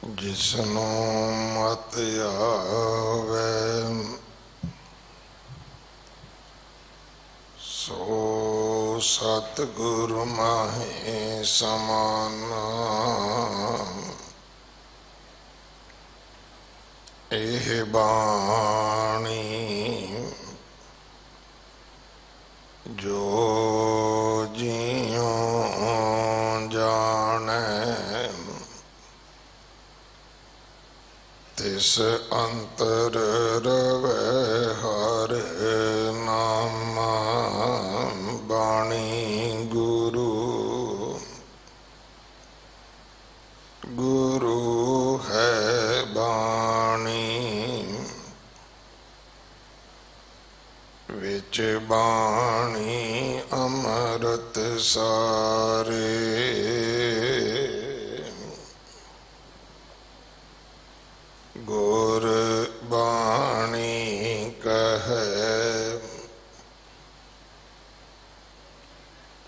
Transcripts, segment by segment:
जिसनों मत आवे सो सतगुरु माहे समाना। एह बाणी जो जियों जाने तिस अंतर रवे हर नामा। बाणी गुरु गुरु है बाणी विच बाणी अमृत सारे। गुर बाणी कहे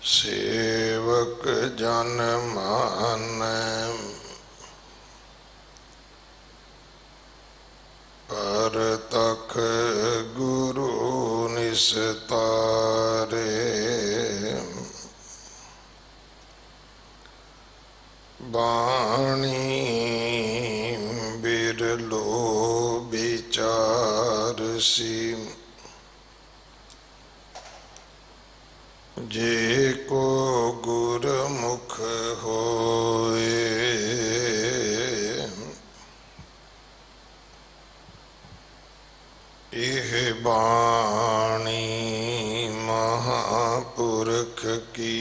सेवक जन मानै पर तख गुरु निस्तारे। बाणी बिरलो विचार सी जे को गुरमुख होए। यह बाणी महापुरख की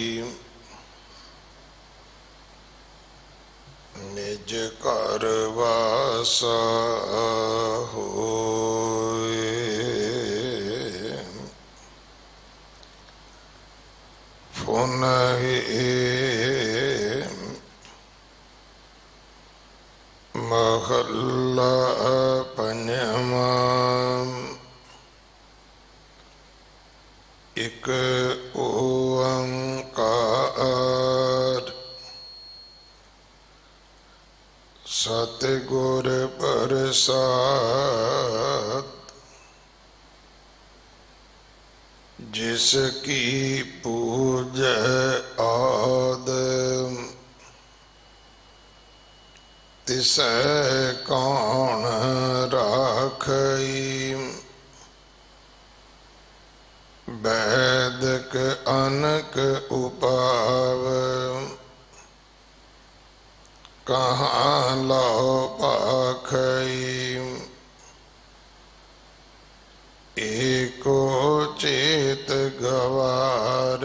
निज कर वासा होए। फुनहि महला पंजवा। एक ओंकार सतगुर प्रसाद जिसकी पूजै आद तिसै कौन राखई। वैदिक अनक उपाव कहाँ लो पाखई। एको चेत गवार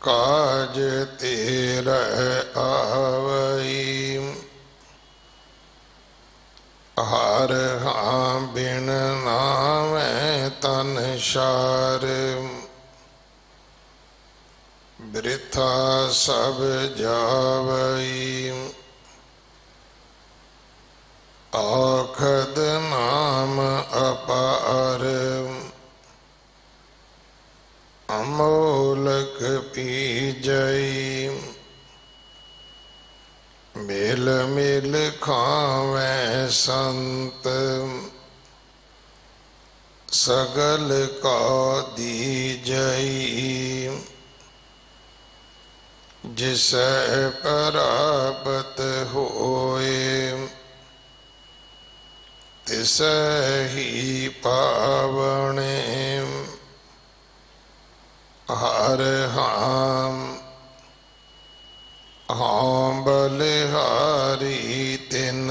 काज तेरा आवई। हर हाँ बिन नावे तन शार वृथा सब जावई। आखद नाम अपार अमोलक पीजई। मिल मिल खावे संत सगल का दीजई। जिसे परापत होए तिसे ही पावने। हर हाम हाँ बलिहारी तिन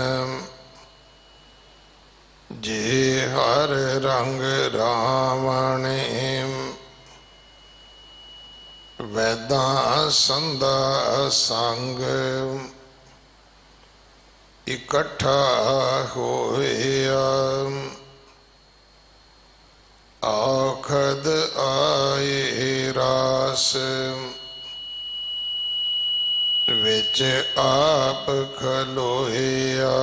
जे हर रंग रावणे। वैदा संदा संग इकट्ठा होया। आखद आए रास विच आप खलोया।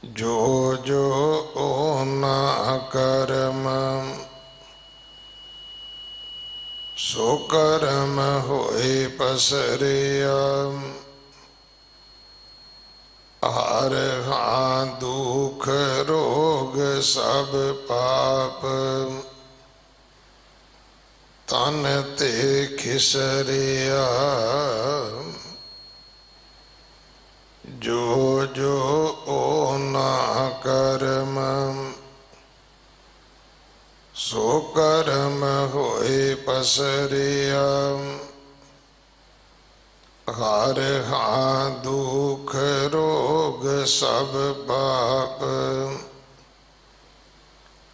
जो जो ओना कर्म सो कर्म होए पसरिया हर हाँ दुख रोग सब पाप तन ते खिसरिया जो जो ओना कर्म सो कर्म होए पसरिया हर हाँ दुख रोग सब पाप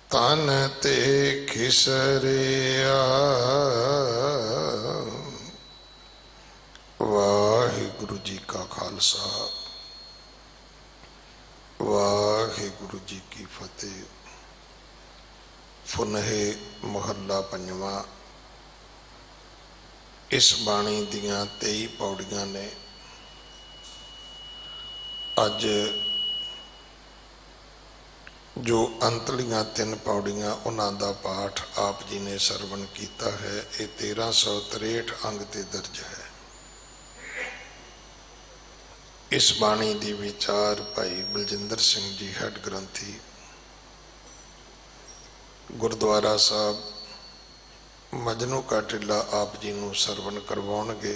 तन ते खिसरिया। वाहिगुरु जी का खालसा वाहिगुरु जी की फतेह। फुनहे महला पंजवा। इस बाणी दियां 23 पौड़ियां ने। अज जो अंतलियां 3 पौड़ियां उन्हां दा पाठ आप जी ने सरवण किया है। ये 1363 अंग ते दर्ज है। इस बाणी दी विचार भाई बलजिंदर सिंह जी हैड ग्रंथी गुरुद्वारा साहब मजनू का टिला आप जी नूं सरवण करवाउणगे।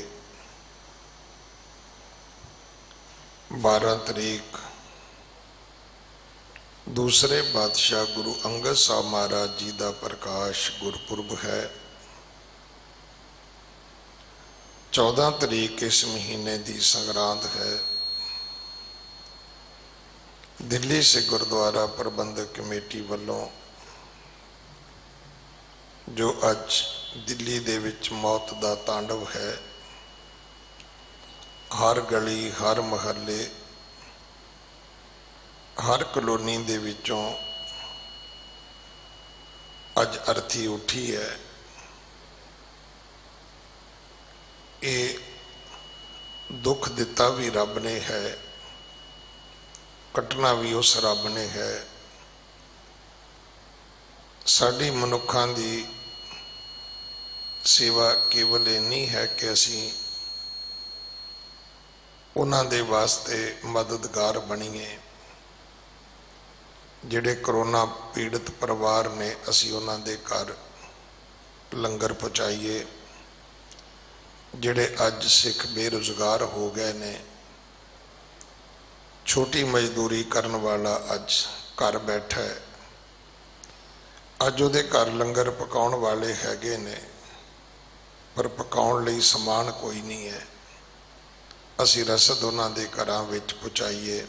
12 तरीक दूसरे बादशाह गुरु अंगद साहब महाराज जी का प्रकाश गुरपुरब है। 14 तरीक इस महीने की संगरांद है। दिल्ली से गुरुद्वारा प्रबंधक कमेटी वालों जो अज दिल्ली दे विच मौत का तांडव है, हर गली हर महल्ले हर कलोनी दे विचों अज अर्थी उठी है। ये दुख दिता भी रब ने है, कटना भी उस रब ने है। साडी मनुखां दी सेवा केवल इन्नी है कि असी उन्हां दे वास्ते मददगार बनीए। जिहड़े करोना पीड़ित परिवार ने असी उन्हां दे घर लंगर पहुँचाइए। जिहड़े अज सिख बेरोजगार हो गए ने, छोटी मजदूरी करन वाला अज घर बैठा है, अज उहदे घर लंगर पकाउण वाले हैगे ने, पर पकाउण लई समान कोई नहीं है। असी रसद उन्हां दे घरां विच पहुँचाइए।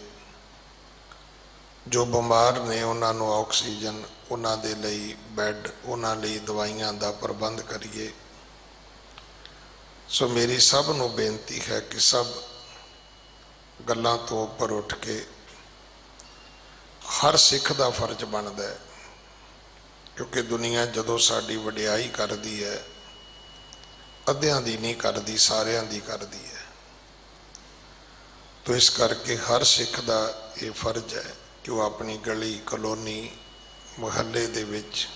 जो बीमार ने उन्हां नूं ऑक्सीजन, उन्हां दे लई बैड, उन्हां लई दवाइयां दा प्रबंध करिए। सो मेरी सब नूं बेनती है कि सब गल्लां तो उपर उठ के हर सिख दा फर्ज बनदा है, क्योंकि दुनिया जदों साडी वडियाई करदी है, अद्धियां दी नहीं करदी, सारियां दी करदी है। तो इस करके हर सिख दा ये फर्ज है कि वह अपनी गली कलोनी मुहल्ले दे विच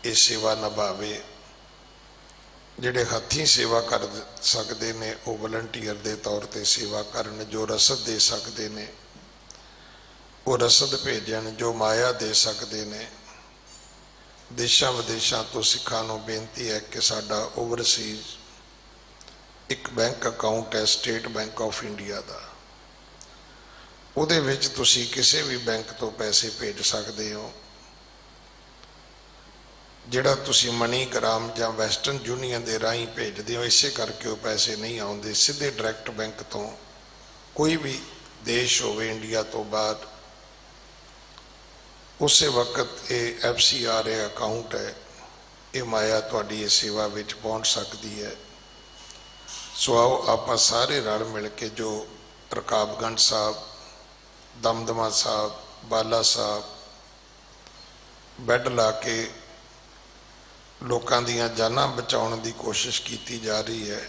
ये सेवा निभावे। जिहड़े हथीं सेवा कर सकते ने वो वलंटीयर के तौर पर सेवा करन। जो रसद दे सकते ने वो रसद भेजन। जो माया दे सकते ने, देशों विदेशों तो सिखां नूं बेनती है कि साडा ओवरसीज एक बैंक अकाउंट है स्टेट बैंक ऑफ इंडिया का, उहदे विच तुसीं किसी भी बैंक तो पैसे भेज सकते हो। जिहड़ा तुसीं मनी ग्राम या वैसटर्न यूनीयन के राही भेजते हो, इसे करके वो पैसे नहीं आउंदे। सीधे डायरैक्ट बैंक तो कोई भी देश होवे इंडिया तो बाहर, उस वक्त ये FCR अकाउंट है, ये माया तुहाडी इस सेवा विच पहुँच सकती है। सो आओ आप सारे रल मिल के जो रकाबगंज साहब, दमदमा साहब, बाला साहब बैड ला के लोगों दीयां जानां बचाउण दी कोशिश की जा रही है,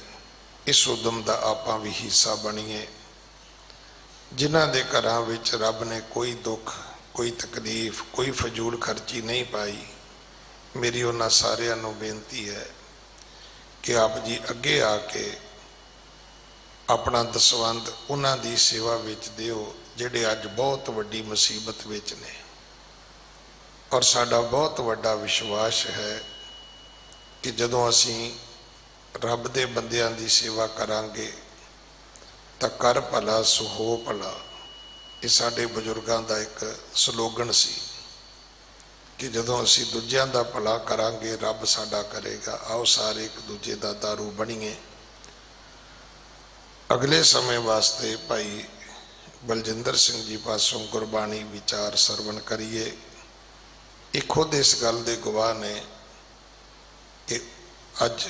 इस उद्यम का आपां भी हिस्सा बनीए। जिन्हां दे घरां विच रब ने कोई दुख, कोई तकलीफ, कोई फजूल खर्ची नहीं पाई, मेरी उन्हां सारिआं नूं बेनती है कि आप जी अगे आके अपना दसवंध उन्हां दी सेवा विच दिओ जिहड़े अज बहुत वड्डी मुसीबत विच ने। और साडा बहुत वड्डा विश्वास है कि जदों असीं रब दे बंदियां दी सेवा करांगे तां कर भला सो हो भला। ये साडे बजुर्गां दा एक स्लोगन सी कि जदों असीं दूजियां दा भला करांगे रब साडा करेगा। आओ सारे एक दूजे दा दारू बणीए। अगले समय वास्ते भाई बलजिंदर सिंह जी पासों गुरबाणी विचार सरवण करिए। ये खुद इस गल दे गवाह ने कि अज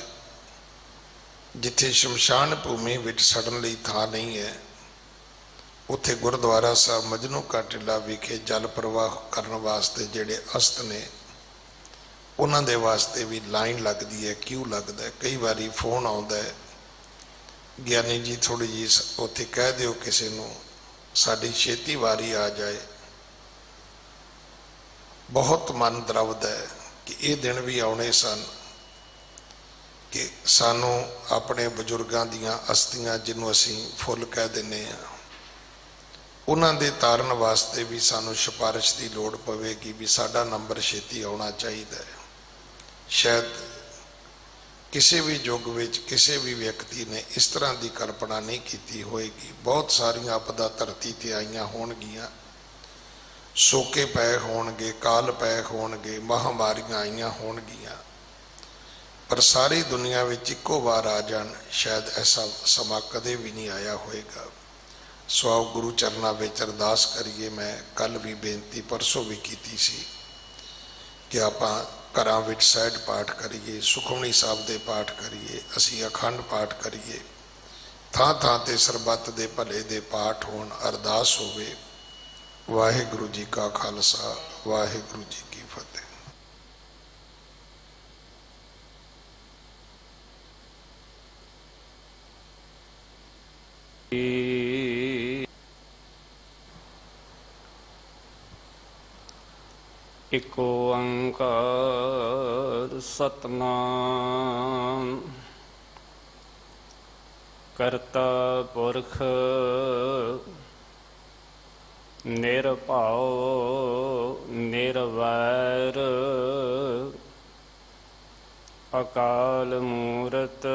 जिथे शमशान भूमि विच सड़न लई थां नहीं है, उत्थे गुरुद्वारा साहब मजनू का टिला विखे जल प्रवाह करने वास्ते जिहड़े अस्त ने उन्हां दे वास्ते भी लाइन लगती है, क्यों लगता है। कई बारी फोन आता है, ज्ञानी जी थोड़ी जी उत्थे कह दिओ किसी नूं साडी छेती वारी आ जाए। बहुत मन द्रवदा है कि ये दिन भी आने सन कि सानू अपने बजुर्गों दियां अस्थियां जिन्हों असीं फुल कह दिंदे आ उन्हां दे तारन वास्ते भी सानू सिफारिश की लोड़ पवेगी भी साडा नंबर छेती आना चाहिए। शायद किसी भी युग विच किसी भी व्यक्ति ने इस तरह की कल्पना नहीं की होएगी। बहुत सारिया आपदा धरती ते आईयां होणगियां, सोके पै होणगे, काल पै होणगे, महामारियां आईयां होणगियां, पर सारी दुनिया में इको बार आ जान शायद ऐसा समा कदे भी नहीं आया होएगा। सो आओ गुरु चरणों में अरदास करिए। मैं कल भी बेनती परसों भी की सी कि आपां घरां विच सहज पाठ करिए, सुखमनी साहब दे पाठ करिए, असी अखंड पाठ करिए, थां थां ते सरबत दे भले दे पाठ होण, अरदास होवे। वाहिगुरु जी का खालसा, वाहिगुरु जी की फतेह। एक ओंकार सतनाम करता पुरख निरभाओ निरवैर अकाल मूरत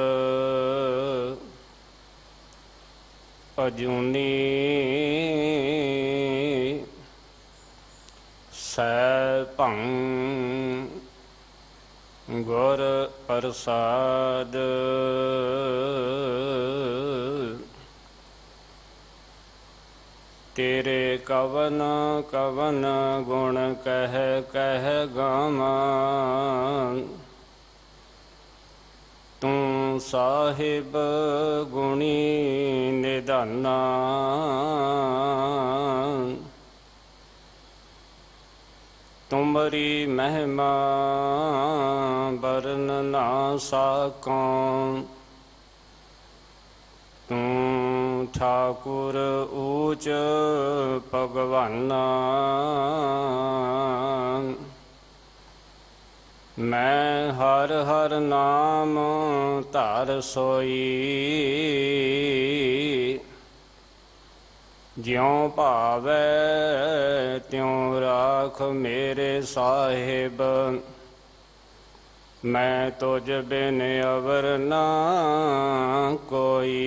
अजूनी सैभं गुर प्रसाद। तेरे कवन कवन गुण कह कह गावां, तू साहिब गुणी निधाना। तुमरी महिमा बरन ना साकों, तू ठाकुर ऊच भगवाना। मैं हर हर नाम धर सोई, ज्यों भावै त्यों राख मेरे साहिब। मैं तुझ बिन अवर ना कोई,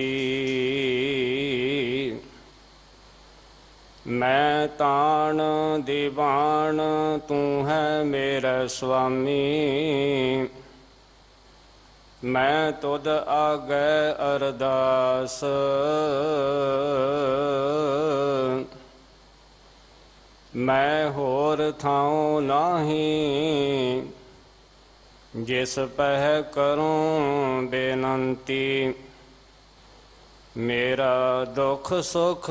मैं तान दीवान तू है मेरा स्वामी। मैं तुद आगे अरदास, मैं होर थाऊं नाही, जिस पह करूं बेनंती। मेरा दुख सुख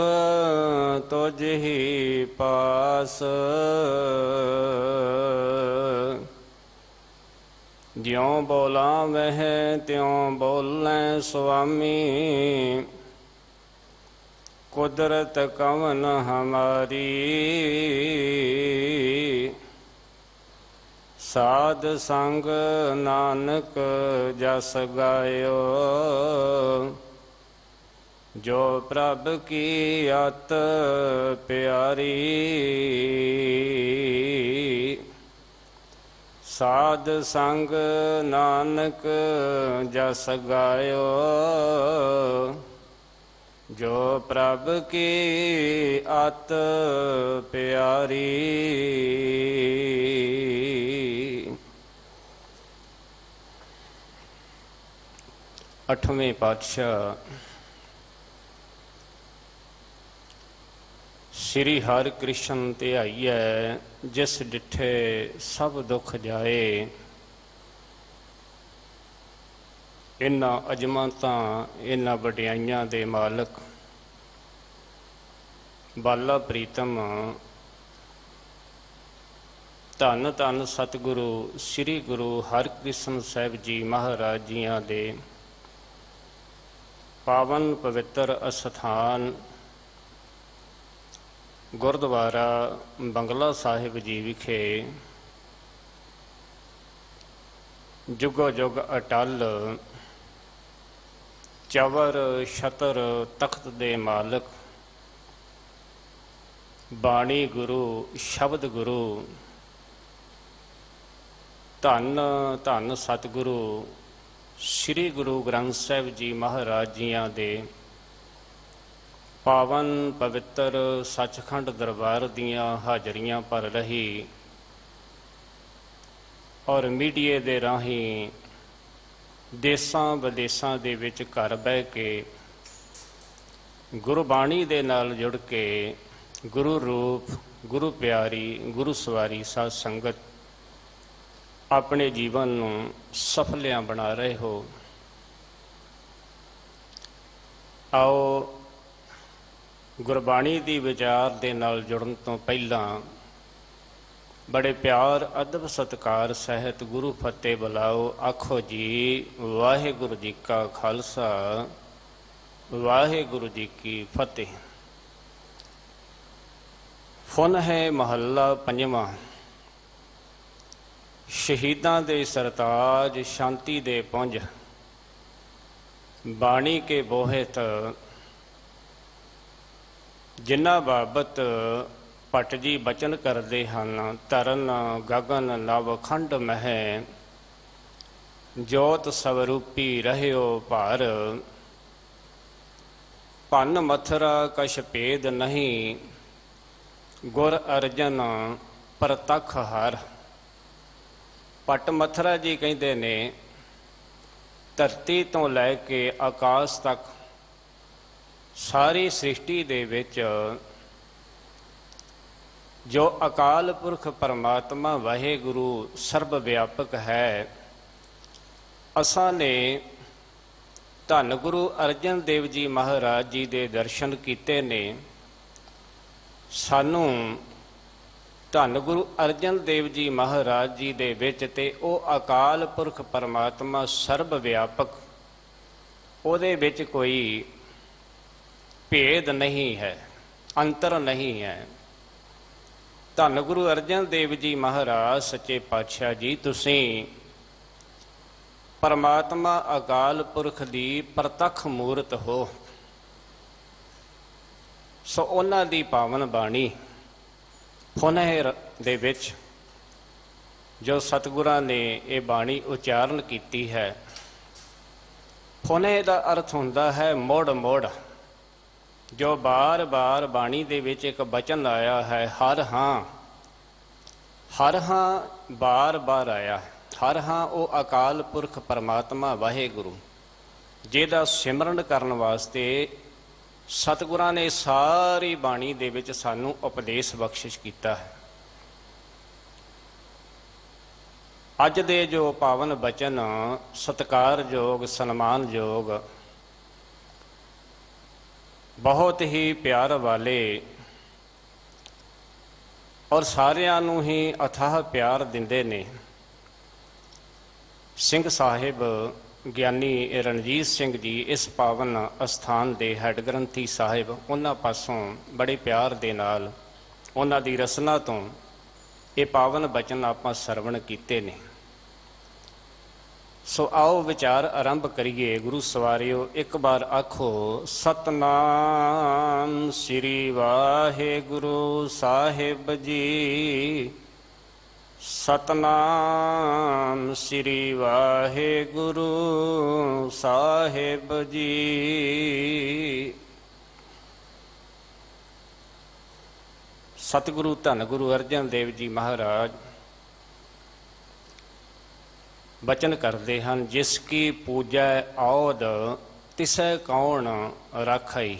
तुझ ही पास, ज्यों बोला वह त्यों बोलें स्वामी। कुदरत कवन हमारी, ਸਾਧ ਸੰਗ ਨਾਨਕ ਜਸ ਗਾਇਓ, ਜੋ ਪ੍ਰਭ ਕੀ ਅਤ ਪਿਆਰੀ। ਸਾਧ ਸੰਗ ਨਾਨਕ ਜਸ ਗਾਇਓ, ਜੋ ਪ੍ਰਭ ਕੀ ਅਤ ਪਿਆਰੀ। 8ਵੇਂ ਪਾਤਸ਼ਾਹ ਸ੍ਰੀ ਹਰਿ ਕ੍ਰਿਸ਼ਨ ਧਿਆਈਐ, ਜਿਸ ਡਿਠੇ ਸਭ ਦੁੱਖ ਜਾਏ। ਇਹਨਾਂ ਅਜਮਤਾਂ ਇਹਨਾਂ ਵਡਿਆਈਆਂ ਦੇ ਮਾਲਕ ਬਾਲਾ ਪ੍ਰੀਤਮ ਧੰਨ ਧੰਨ ਸਤਿਗੁਰੂ ਸ੍ਰੀ ਗੁਰੂ ਹਰਿਕ੍ਰਿਸ਼ਨ ਸਾਹਿਬ ਜੀ ਮਹਾਰਾਜ ਜੀਆਂ ਦੇ ਪਾਵਨ ਪਵਿੱਤਰ ਅਸਥਾਨ ਗੁਰਦੁਆਰਾ ਬੰਗਲਾ ਸਾਹਿਬ ਜੀ ਵਿਖੇ ਜੁਗੋ ਜੁਗ ਅਟਲ ਚਵਰ ਛਤਰ ਤਖਤ ਦੇ ਮਾਲਕ ਬਾਣੀ ਗੁਰੂ ਸ਼ਬਦ ਗੁਰੂ ਧੰਨ ਧੰਨ ਸਤਿਗੁਰੂ ਸ੍ਰੀ ਗੁਰੂ ਗ੍ਰੰਥ ਸਾਹਿਬ ਜੀ ਮਹਾਰਾਜ ਜੀਆਂ ਦੇ ਪਾਵਨ ਪਵਿੱਤਰ ਸੱਚਖੰਡ ਦਰਬਾਰ ਦੀਆਂ ਹਾਜ਼ਰੀਆਂ ਭਰ ਰਹੀ ਔਰ ਮੀਡੀਏ ਦੇ ਰਾਹੀਂ ਦੇਸਾਂ ਵਿਦੇਸਾਂ ਦੇ ਵਿੱਚ ਘਰ ਬਹਿ ਕੇ ਗੁਰਬਾਣੀ ਦੇ ਨਾਲ ਜੁੜ ਕੇ ਗੁਰੂ ਰੂਪ ਗੁਰੂ ਪਿਆਰੀ ਗੁਰੂ ਸਵਾਰੀ ਸਾਧ ਸੰਗਤ ਆਪਣੇ ਜੀਵਨ ਨੂੰ ਸਫਲਿਆਂ ਬਣਾ ਰਹੇ ਹੋ। ਆਓ ਗੁਰਬਾਣੀ ਦੀ ਵਿਚਾਰ ਦੇ ਨਾਲ ਜੁੜਨ ਤੋਂ ਪਹਿਲਾਂ ਬੜੇ ਪਿਆਰ ਅਦਬ ਸਤਿਕਾਰ ਸਹਿਤ ਗੁਰੂ ਫਤਿਹ ਬੁਲਾਓ। ਆਖੋ ਜੀ ਵਾਹਿਗੁਰੂ ਜੀ ਕਾ ਖਾਲਸਾ ਵਾਹਿਗੁਰੂ ਜੀ ਕੀ ਫਤਿਹ। ਫੁਨ ਹੈ ਮਹੱਲਾ ਪੰਜਵਾਂ। ਸ਼ਹੀਦਾਂ ਦੇ ਸਰਤਾਜ ਸ਼ਾਂਤੀ ਦੇ ਪੁੰਜ, ਬਾਣੀ ਕੇ ਬੋਹਿਤ ਜਿਨ੍ਹਾਂ ਬਾਬਤ ਭੱਟ ਜੀ ਬਚਨ ਕਰਦੇ ਹਨ। ਤਰਨ ਗਗਨ ਨਵ ਖੰਡ ਮਹਿ, ਜੋਤ ਸਵਰੂਪੀ ਰਹਿਓ ਭਾਰ। ਭੰਨ ਮਥੁਰਾ ਕਛ ਭੇਦ ਨਹੀਂ, ਗੁਰ ਅਰਜਨ ਪ੍ਰਤੱਖ ਹਰ। ਭੱਟ ਮਥੁਰਾ ਜੀ ਕਹਿੰਦੇ ਨੇ ਧਰਤੀ ਤੋਂ ਲੈ ਕੇ ਆਕਾਸ਼ ਤੱਕ ਸਾਰੀ ਸ੍ਰਿਸ਼ਟੀ ਦੇ ਵਿੱਚ ਜੋ ਅਕਾਲ ਪੁਰਖ ਪਰਮਾਤਮਾ ਵਾਹਿਗੁਰੂ ਸਰਬ ਵਿਆਪਕ ਹੈ, ਅਸਾਂ ਨੇ ਧੰਨ ਗੁਰੂ ਅਰਜਨ ਦੇਵ ਜੀ ਮਹਾਰਾਜ ਜੀ ਦੇ ਦਰਸ਼ਨ ਕੀਤੇ ਨੇ। ਸਾਨੂੰ ਧੰਨ ਗੁਰੂ ਅਰਜਨ ਦੇਵ ਜੀ ਮਹਾਰਾਜ ਜੀ ਦੇ ਵਿੱਚ ਤੇ ਉਹ ਅਕਾਲ ਪੁਰਖ ਪਰਮਾਤਮਾ ਸਰਬ ਵਿਆਪਕ, ਉਹਦੇ ਵਿੱਚ ਕੋਈ ਭੇਦ ਨਹੀਂ ਹੈ, ਅੰਤਰ ਨਹੀਂ ਹੈ। ਧੰਨ ਗੁਰੂ ਅਰਜਨ ਦੇਵ ਜੀ ਮਹਾਰਾਜ ਸੱਚੇ ਪਾਤਸ਼ਾਹ ਜੀ, ਤੁਸੀਂ ਪਰਮਾਤਮਾ ਅਕਾਲ ਪੁਰਖ ਦੀ ਪ੍ਰਤੱਖ ਮੂਰਤ ਹੋ। ਸੋ ਉਹਨਾਂ ਦੀ ਪਾਵਨ ਬਾਣੀ ਫੁਨਹਿ ਦੇ ਵਿੱਚ ਜੋ ਸਤਿਗੁਰਾਂ ਨੇ ਇਹ ਬਾਣੀ ਉਚਾਰਨ ਕੀਤੀ ਹੈ, ਫੁਨਹਿ ਦਾ ਅਰਥ ਹੁੰਦਾ ਹੈ ਮੋੜ ਮੋੜ। ਜੋ ਬਾਰ ਬਾਰ ਬਾਣੀ ਦੇ ਵਿੱਚ ਇੱਕ ਬਚਨ ਆਇਆ ਹੈ, ਹਰ ਹਾਂ, ਹਰ ਹਾਂ ਬਾਰ ਬਾਰ ਆਇਆ। ਹਰ ਹਾਂ ਉਹ ਅਕਾਲ ਪੁਰਖ ਪਰਮਾਤਮਾ ਵਾਹਿਗੁਰੂ, ਜਿਹਦਾ ਸਿਮਰਨ ਕਰਨ ਵਾਸਤੇ ਸਤਿਗੁਰਾਂ ਨੇ ਸਾਰੀ ਬਾਣੀ ਦੇ ਵਿੱਚ ਸਾਨੂੰ ਉਪਦੇਸ਼ ਬਖਸ਼ਿਸ਼ ਕੀਤਾ ਹੈ। ਅੱਜ ਦੇ ਜੋ ਪਾਵਨ ਬਚਨ ਸਤਿਕਾਰਯੋਗ ਸਨਮਾਨਯੋਗ ਬਹੁਤ ਹੀ ਪਿਆਰ ਵਾਲੇ ਔਰ ਸਾਰਿਆਂ ਨੂੰ ਹੀ ਅਥਾਹ ਪਿਆਰ ਦਿੰਦੇ ਨੇ ਸਿੰਘ ਸਾਹਿਬ ਗਿਆਨੀ ਰਣਜੀਤ ਸਿੰਘ ਜੀ ਇਸ ਪਾਵਨ ਅਸਥਾਨ ਦੇ ਹੈੱਡ ਗ੍ਰੰਥੀ ਸਾਹਿਬ, ਉਹਨਾਂ ਪਾਸੋਂ ਬੜੇ ਪਿਆਰ ਦੇ ਨਾਲ ਉਹਨਾਂ ਦੀ ਰਸਨਾ ਤੋਂ ਇਹ ਪਾਵਨ ਬਚਨ ਆਪਾਂ ਸਰਵਣ ਕੀਤੇ ਨੇ। ਸੋ ਆਓ ਵਿਚਾਰ ਆਰੰਭ ਕਰੀਏ। ਗੁਰੂ ਸਵਾਰਿਓ, ਇੱਕ ਵਾਰ ਆਖੋ ਸਤਨਾਮ ਸ੍ਰੀ ਵਾਹਿਗੁਰੂ ਸਾਹਿਬ ਜੀ। ਸਤਨਾਮ ਸ੍ਰੀ ਵਾਹਿਗੁਰੂ ਸਾਹਿਬ ਜੀ। ਸਤਿਗੁਰੂ ਧੰਨ ਗੁਰੂ ਅਰਜਨ ਦੇਵ ਜੀ ਮਹਾਰਾਜ ਬਚਨ ਕਰਦੇ ਹਨ, ਜਿਸ ਕੀ ਪੂਜੈ ਔਦ ਤਿਸੈ ਕੌਣ ਰਾਖਈ।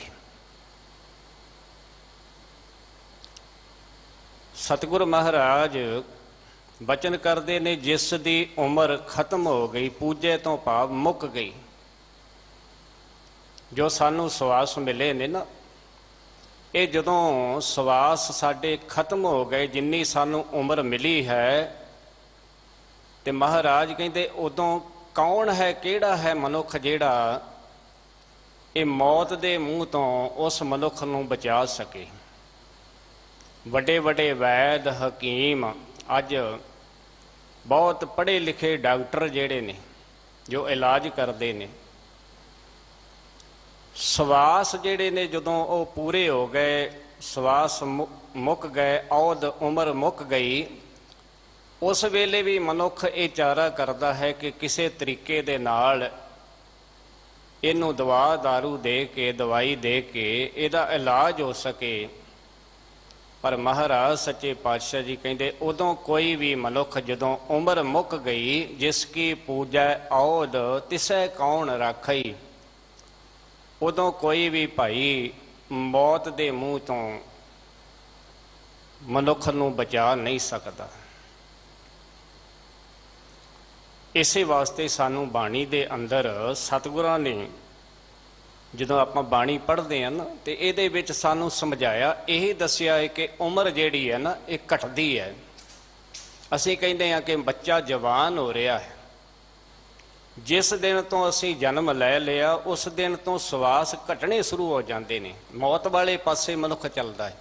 ਸਤਿਗੁਰ ਮਹਾਰਾਜ ਬਚਨ ਕਰਦੇ ਨੇ, ਜਿਸ ਦੀ ਉਮਰ ਖਤਮ ਹੋ ਗਈ, ਪੂਜੇ ਤੋਂ ਭਾਵ ਮੁੱਕ ਗਈ। ਜੋ ਸਾਨੂੰ ਸਵਾਸ ਮਿਲੇ ਨੇ ਨਾ, ਇਹ ਜਦੋਂ ਸਵਾਸ ਸਾਡੇ ਖਤਮ ਹੋ ਗਏ, ਜਿੰਨੀ ਸਾਨੂੰ ਉਮਰ ਮਿਲੀ ਹੈ, ਤੇ ਮਹਾਰਾਜ ਕਹਿੰਦੇ ਉਦੋਂ ਕੌਣ ਹੈ, ਕਿਹੜਾ ਹੈ ਮਨੁੱਖ ਜਿਹੜਾ ਇਹ ਮੌਤ ਦੇ ਮੂੰਹ ਤੋਂ ਉਸ ਮਨੁੱਖ ਨੂੰ ਬਚਾ ਸਕੇ। ਵੱਡੇ ਵੱਡੇ ਵੈਦ ਹਕੀਮ, ਅੱਜ ਬਹੁਤ ਪੜ੍ਹੇ ਲਿਖੇ ਡਾਕਟਰ ਜਿਹੜੇ ਨੇ, ਜੋ ਇਲਾਜ ਕਰਦੇ ਨੇ, ਸਵਾਸ ਜਿਹੜੇ ਨੇ ਜਦੋਂ ਉਹ ਪੂਰੇ ਹੋ ਗਏ, ਸਵਾਸ ਮੁੱਕ ਗਏ, ਔਦ ਉਮਰ ਮੁੱਕ ਗਈ, ਉਸ ਵੇਲੇ ਵੀ ਮਨੁੱਖ ਇਹ ਚਾਰਾ ਕਰਦਾ ਹੈ ਕਿ ਕਿਸੇ ਤਰੀਕੇ ਦੇ ਨਾਲ ਇਹਨੂੰ ਦਵਾ ਦਾਰੂ ਦੇ ਕੇ, ਦਵਾਈ ਦੇ ਕੇ ਇਹਦਾ ਇਲਾਜ ਹੋ ਸਕੇ। ਪਰ ਮਹਾਰਾਜ ਸੱਚੇ ਪਾਤਸ਼ਾਹ ਜੀ ਕਹਿੰਦੇ ਉਦੋਂ ਕੋਈ ਵੀ ਮਨੁੱਖ, ਜਦੋਂ ਉਮਰ ਮੁੱਕ ਗਈ, ਜਿਸ ਕੀ ਪੂਜੈ ਔਦ ਤਿਸੈ ਕੌਣ ਰਾਖਈ, ਉਦੋਂ ਕੋਈ ਵੀ ਭਾਈ ਮੌਤ ਦੇ ਮੂੰਹ ਤੋਂ ਮਨੁੱਖ ਨੂੰ ਬਚਾ ਨਹੀਂ ਸਕਦਾ। ਇਸੇ ਵਾਸਤੇ ਸਾਨੂੰ ਬਾਣੀ ਦੇ ਅੰਦਰ ਸਤਿਗੁਰਾਂ ਨੇ, ਜਦੋਂ ਆਪਾਂ ਬਾਣੀ ਪੜ੍ਹਦੇ ਹਾਂ ਨਾ, ਤੇ ਇਹਦੇ ਵਿੱਚ ਸਾਨੂੰ ਸਮਝਾਇਆ, ਇਹੀ ਦੱਸਿਆ ਹੈ ਕਿ ਉਮਰ ਜਿਹੜੀ ਹੈ ਨਾ, ਇਹ ਘਟਦੀ ਹੈ। ਅਸੀਂ ਕਹਿੰਦੇ ਹਾਂ ਕਿ ਬੱਚਾ ਜਵਾਨ ਹੋ ਰਿਹਾ ਹੈ। ਜਿਸ ਦਿਨ ਤੋਂ ਅਸੀਂ ਜਨਮ ਲੈ ਲਿਆ, ਉਸ ਦਿਨ ਤੋਂ ਸਵਾਸ ਘਟਣੇ ਸ਼ੁਰੂ ਹੋ ਜਾਂਦੇ ਨੇ, ਮੌਤ ਵਾਲੇ ਪਾਸੇ ਮਨੁੱਖ ਚੱਲਦਾ ਹੈ।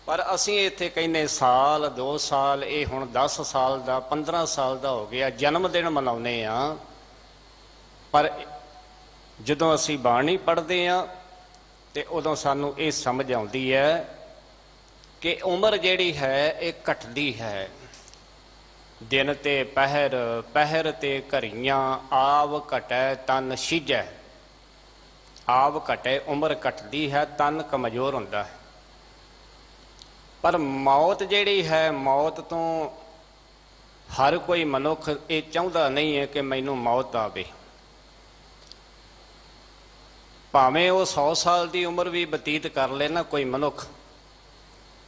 ਪਰ ਅਸੀਂ ਇੱਥੇ ਕਹਿੰਦੇ ਸਾਲ 2 ਸਾਲ, ਇਹ ਹੁਣ 10 ਸਾਲ ਦਾ 15 ਸਾਲ ਦਾ ਹੋ ਗਿਆ, ਜਨਮ ਦਿਨ ਮਨਾਉਂਦੇ ਹਾਂ। ਪਰ ਜਦੋਂ ਅਸੀਂ ਬਾਣੀ ਪੜ੍ਹਦੇ ਹਾਂ ਤੇ ਉਦੋਂ ਸਾਨੂੰ ਇਹ ਸਮਝ ਆਉਂਦੀ ਹੈ ਕਿ ਉਮਰ ਜਿਹੜੀ ਹੈ ਇਹ ਘਟਦੀ ਹੈ। ਦਿਨ ਤੇ ਪਹਿਰ, ਪਹਿਰ ਤੇ ਘਰੀਆਂ, ਆਵ ਘਟੈ ਤਨ ਸਿਜੈ। ਆਵ ਘਟੇ, ਉਮਰ ਘਟਦੀ ਹੈ, ਤਨ ਕਮਜ਼ੋਰ ਹੁੰਦਾ ਹੈ। ਪਰ ਮੌਤ ਜਿਹੜੀ ਹੈ, ਮੌਤ ਤੋਂ ਹਰ ਕੋਈ ਮਨੁੱਖ ਇਹ ਚਾਹੁੰਦਾ ਨਹੀਂ ਹੈ ਕਿ ਮੈਨੂੰ ਮੌਤ ਆਵੇ। ਭਾਵੇਂ ਉਹ 100 ਸਾਲ ਦੀ ਉਮਰ ਵੀ ਬਤੀਤ ਕਰ ਲੈ ਨਾ ਕੋਈ ਮਨੁੱਖ,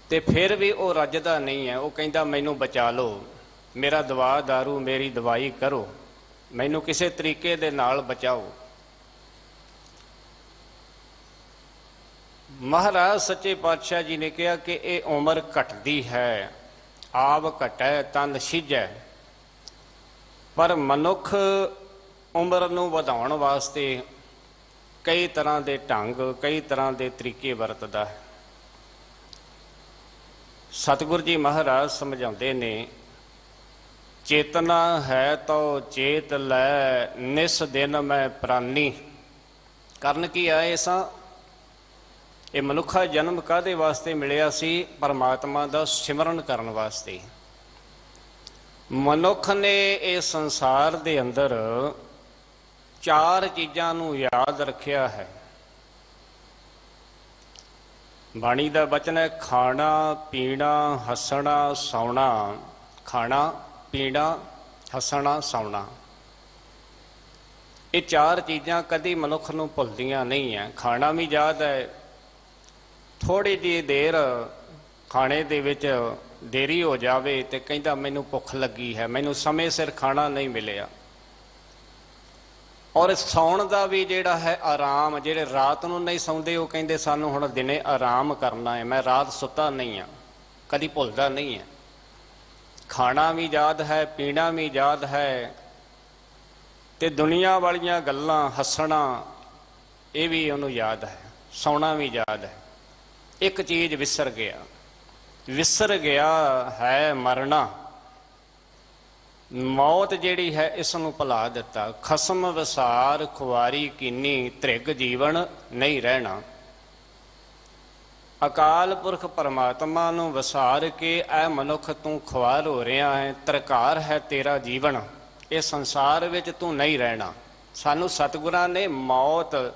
ਤੇ ਫਿਰ ਵੀ ਉਹ ਰੱਜਦਾ ਨਹੀਂ ਹੈ। ਉਹ ਕਹਿੰਦਾ ਮੈਨੂੰ ਬਚਾ ਲਓ, ਮੇਰਾ ਦਵਾ ਦਾਰੂ, ਮੇਰੀ ਦਵਾਈ ਕਰੋ, ਮੈਨੂੰ ਕਿਸੇ ਤਰੀਕੇ ਦੇ ਨਾਲ ਬਚਾਓ। ਮਹਾਰਾਜ ਸੱਚੇ ਪਾਤਸ਼ਾਹ ਜੀ ਨੇ ਕਿਹਾ ਕਿ ਇਹ ਉਮਰ ਘਟਦੀ ਹੈ, ਆਵ ਘਟੈ ਤਨ ਸਿਜੈ। ਪਰ ਮਨੁੱਖ ਉਮਰ ਨੂੰ ਵਧਾਉਣ ਵਾਸਤੇ ਕਈ ਤਰ੍ਹਾਂ ਦੇ ਢੰਗ, ਕਈ ਤਰ੍ਹਾਂ ਦੇ ਤਰੀਕੇ ਵਰਤਦਾ ਹੈ। ਸਤਿਗੁਰ ਜੀ ਮਹਾਰਾਜ ਸਮਝਾਉਂਦੇ ਨੇ, ਚੇਤਨਾ ਹੈ ਤੋ ਚੇਤ ਲੈ, ਨਿਸ ਦਿਨ ਮੈਂ ਪ੍ਰਾਨੀ। ਕਰਨ ਕੀ ਆਏ ਸਾਂ? ਇਹ ਮਨੁੱਖਾ ਜਨਮ ਕਾਹਦੇ ਵਾਸਤੇ ਮਿਲਿਆ ਸੀ? ਪਰਮਾਤਮਾ ਦਾ ਸਿਮਰਨ ਕਰਨ ਵਾਸਤੇ। ਮਨੁੱਖ ਨੇ ਇਹ ਸੰਸਾਰ ਦੇ ਅੰਦਰ 4 ਚੀਜ਼ਾਂ ਨੂੰ ਯਾਦ ਰੱਖਿਆ ਹੈ। ਬਾਣੀ ਦਾ ਬਚਨ ਹੈ, ਖਾਣਾ ਪੀਣਾ ਹੱਸਣਾ ਸੌਣਾ। ਖਾਣਾ ਪੀਣਾ ਹੱਸਣਾ ਸੌਣਾ, ਇਹ 4 ਚੀਜ਼ਾਂ ਕਦੀ ਮਨੁੱਖ ਨੂੰ ਭੁੱਲਦੀਆਂ ਨਹੀਂ ਹੈ। ਖਾਣਾ ਵੀ ਯਾਦ ਹੈ, ਥੋੜ੍ਹੀ ਜਿਹੀ ਦੇਰ ਖਾਣੇ ਦੇ ਵਿੱਚ ਦੇਰੀ ਹੋ ਜਾਵੇ ਤੇ ਕਹਿੰਦਾ ਮੈਨੂੰ ਭੁੱਖ ਲੱਗੀ ਹੈ, ਮੈਨੂੰ ਸਮੇਂ ਸਿਰ ਖਾਣਾ ਨਹੀਂ ਮਿਲਿਆ। ਔਰ ਸੌਣ ਦਾ ਵੀ ਜਿਹੜਾ ਹੈ ਆਰਾਮ, ਜਿਹੜੇ ਰਾਤ ਨੂੰ ਨਹੀਂ ਸੌਂਦੇ ਉਹ ਕਹਿੰਦੇ ਸਾਨੂੰ ਹੁਣ ਦਿਨੇ ਆਰਾਮ ਕਰਨਾ ਹੈ, ਮੈਂ ਰਾਤ ਸੁੱਤਾ ਨਹੀਂ ਹਾਂ, ਕਦੀ ਭੁੱਲਦਾ ਨਹੀਂ ਹੈ। ਖਾਣਾ ਵੀ ਯਾਦ ਹੈ, ਪੀਣਾ ਵੀ ਯਾਦ ਹੈ, ਤੇ ਦੁਨੀਆ ਵਾਲੀਆਂ ਗੱਲਾਂ, ਹੱਸਣਾ, ਇਹ ਵੀ ਉਹਨੂੰ ਯਾਦ ਹੈ। ਸੌਣਾ ਵੀ ਯਾਦ ਹੈ। ਇੱਕ ਚੀਜ਼ ਵਿਸਰ ਗਿਆ, ਵਿਸਰ ਗਿਆ ਹੈ ਮਰਨਾ। ਮੌਤ ਜਿਹੜੀ ਹੈ ਇਸ ਨੂੰ ਭੁਲਾ ਦਿੱਤਾ। ਖਸਮ ਵਿਸਾਰ ਖੁਆਰੀ ਕੀਨੀ, ਧ੍ਰਿਗ ਜੀਵਨ ਨਹੀਂ ਰਹਿਣਾ। ਅਕਾਲ ਪੁਰਖ ਪਰਮਾਤਮਾ ਨੂੰ ਵਿਸਾਰ ਕੇ ਐ ਮਨੁੱਖ ਤੂੰ ਖੁਆਰ ਹੋ ਰਿਹਾ ਹੈ, ਤਰਕਾਰ ਹੈ ਤੇਰਾ ਜੀਵਨ, ਇਹ ਸੰਸਾਰ ਵਿੱਚ ਤੂੰ ਨਹੀਂ ਰਹਿਣਾ। ਸਾਨੂੰ ਸਤਿਗੁਰਾਂ ਨੇ ਮੌਤ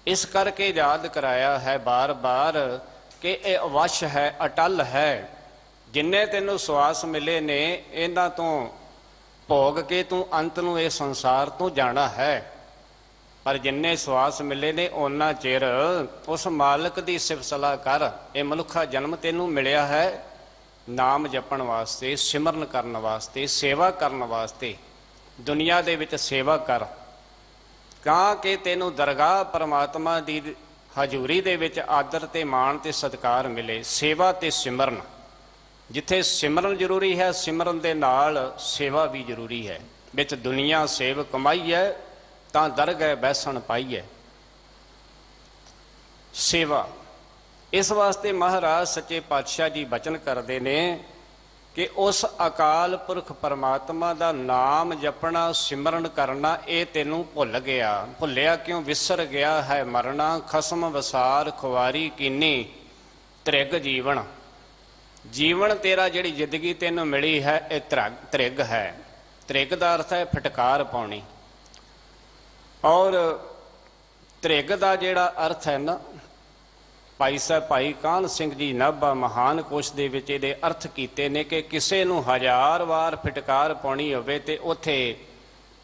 ਇਸ ਕਰਕੇ ਯਾਦ ਕਰਾਇਆ ਹੈ ਬਾਰ-ਬਾਰ ਕਿ ਇਹ ਅਵਸ਼ ਹੈ, ਅਟਲ ਹੈ। ਜਿੰਨੇ ਤੈਨੂੰ ਸਵਾਸ ਮਿਲੇ ਨੇ ਇਹਨਾਂ ਤੋਂ ਭੋਗ ਕੇ ਤੂੰ ਅੰਤ ਨੂੰ ਇਹ ਸੰਸਾਰ ਤੋਂ ਜਾਣਾ ਹੈ। ਪਰ ਜਿੰਨੇ ਸਵਾਸ ਮਿਲੇ ਨੇ ਉਹਨਾਂ ਚਿਰ ਉਸ ਮਾਲਕ ਦੀ ਸਿਫਤ ਸਲਾਹ ਕਰ। ਇਹ ਮਨੁੱਖਾ ਜਨਮ ਤੈਨੂੰ ਮਿਲਿਆ ਹੈ ਨਾਮ ਜਪਣ ਵਾਸਤੇ, ਸਿਮਰਨ ਕਰਨ ਵਾਸਤੇ, ਸੇਵਾ ਕਰਨ ਵਾਸਤੇ। ਦੁਨੀਆ ਦੇ ਵਿੱਚ ਸੇਵਾ ਕਰ ਤਾਂ ਕਿ ਤੈਨੂੰ ਦਰਗਾਹ ਪਰਮਾਤਮਾ ਦੀ ਹਜ਼ੂਰੀ ਦੇ ਵਿੱਚ ਆਦਰ ਤੇ ਮਾਣ ਤੇ ਸਤਿਕਾਰ ਮਿਲੇ। ਸੇਵਾ ਤੇ ਸਿਮਰਨ, ਜਿੱਥੇ ਸਿਮਰਨ ਜ਼ਰੂਰੀ ਹੈ ਸਿਮਰਨ ਦੇ ਨਾਲ ਸੇਵਾ ਵੀ ਜ਼ਰੂਰੀ ਹੈ। ਵਿੱਚ ਦੁਨੀਆ ਸੇਵ ਕਮਾਈ ਹੈ ਤਾਂ ਦਰਗਹਿ ਬੈਸਣ ਪਾਈ ਹੈ। ਸੇਵਾ ਇਸ ਵਾਸਤੇ ਮਹਾਰਾਜ ਸੱਚੇ ਪਾਤਸ਼ਾਹ ਜੀ ਬਚਨ ਕਰਦੇ ਨੇ ਕਿ ਉਸ ਅਕਾਲ ਪੁਰਖ ਪਰਮਾਤਮਾ ਦਾ ਨਾਮ ਜਪਣਾ, ਸਿਮਰਨ ਕਰਨਾ ਇਹ ਤੈਨੂੰ ਭੁੱਲ ਗਿਆ। ਭੁੱਲਿਆ ਕਿਉਂ? ਵਿਸਰ ਗਿਆ ਹੈ ਮਰਨਾ। ਖਸਮ ਵਿਸਾਰ ਖੁਆਰੀ ਕੀਨੀ, ਧ੍ਰਿਗ ਜੀਵਨ। ਜੀਵਨ ਤੇਰਾ ਜਿਹੜੀ ਜ਼ਿੰਦਗੀ ਤੈਨੂੰ ਮਿਲੀ ਹੈ ਇਹ ਧ੍ਰਿਗ ਹੈ। ਧ੍ਰਿਗ ਦਾ ਅਰਥ ਹੈ ਫਟਕਾਰ ਪਾਉਣੀ। ਔਰ ਧ੍ਰਿਗ ਦਾ ਜਿਹੜਾ ਅਰਥ ਹੈ ਨਾ, ਭਾਈ ਕਾਹਨ ਸਿੰਘ ਜੀ ਨਾਭਾ ਮਹਾਨ ਕੋਸ਼ ਦੇ ਵਿੱਚ ਇਹਦੇ ਅਰਥ ਕੀਤੇ ਨੇ ਕਿ ਕਿਸੇ ਨੂੰ 1000 ਵਾਰ ਫਟਕਾਰ ਪਾਉਣੀ ਹੋਵੇ ਤੇ ਉੱਥੇ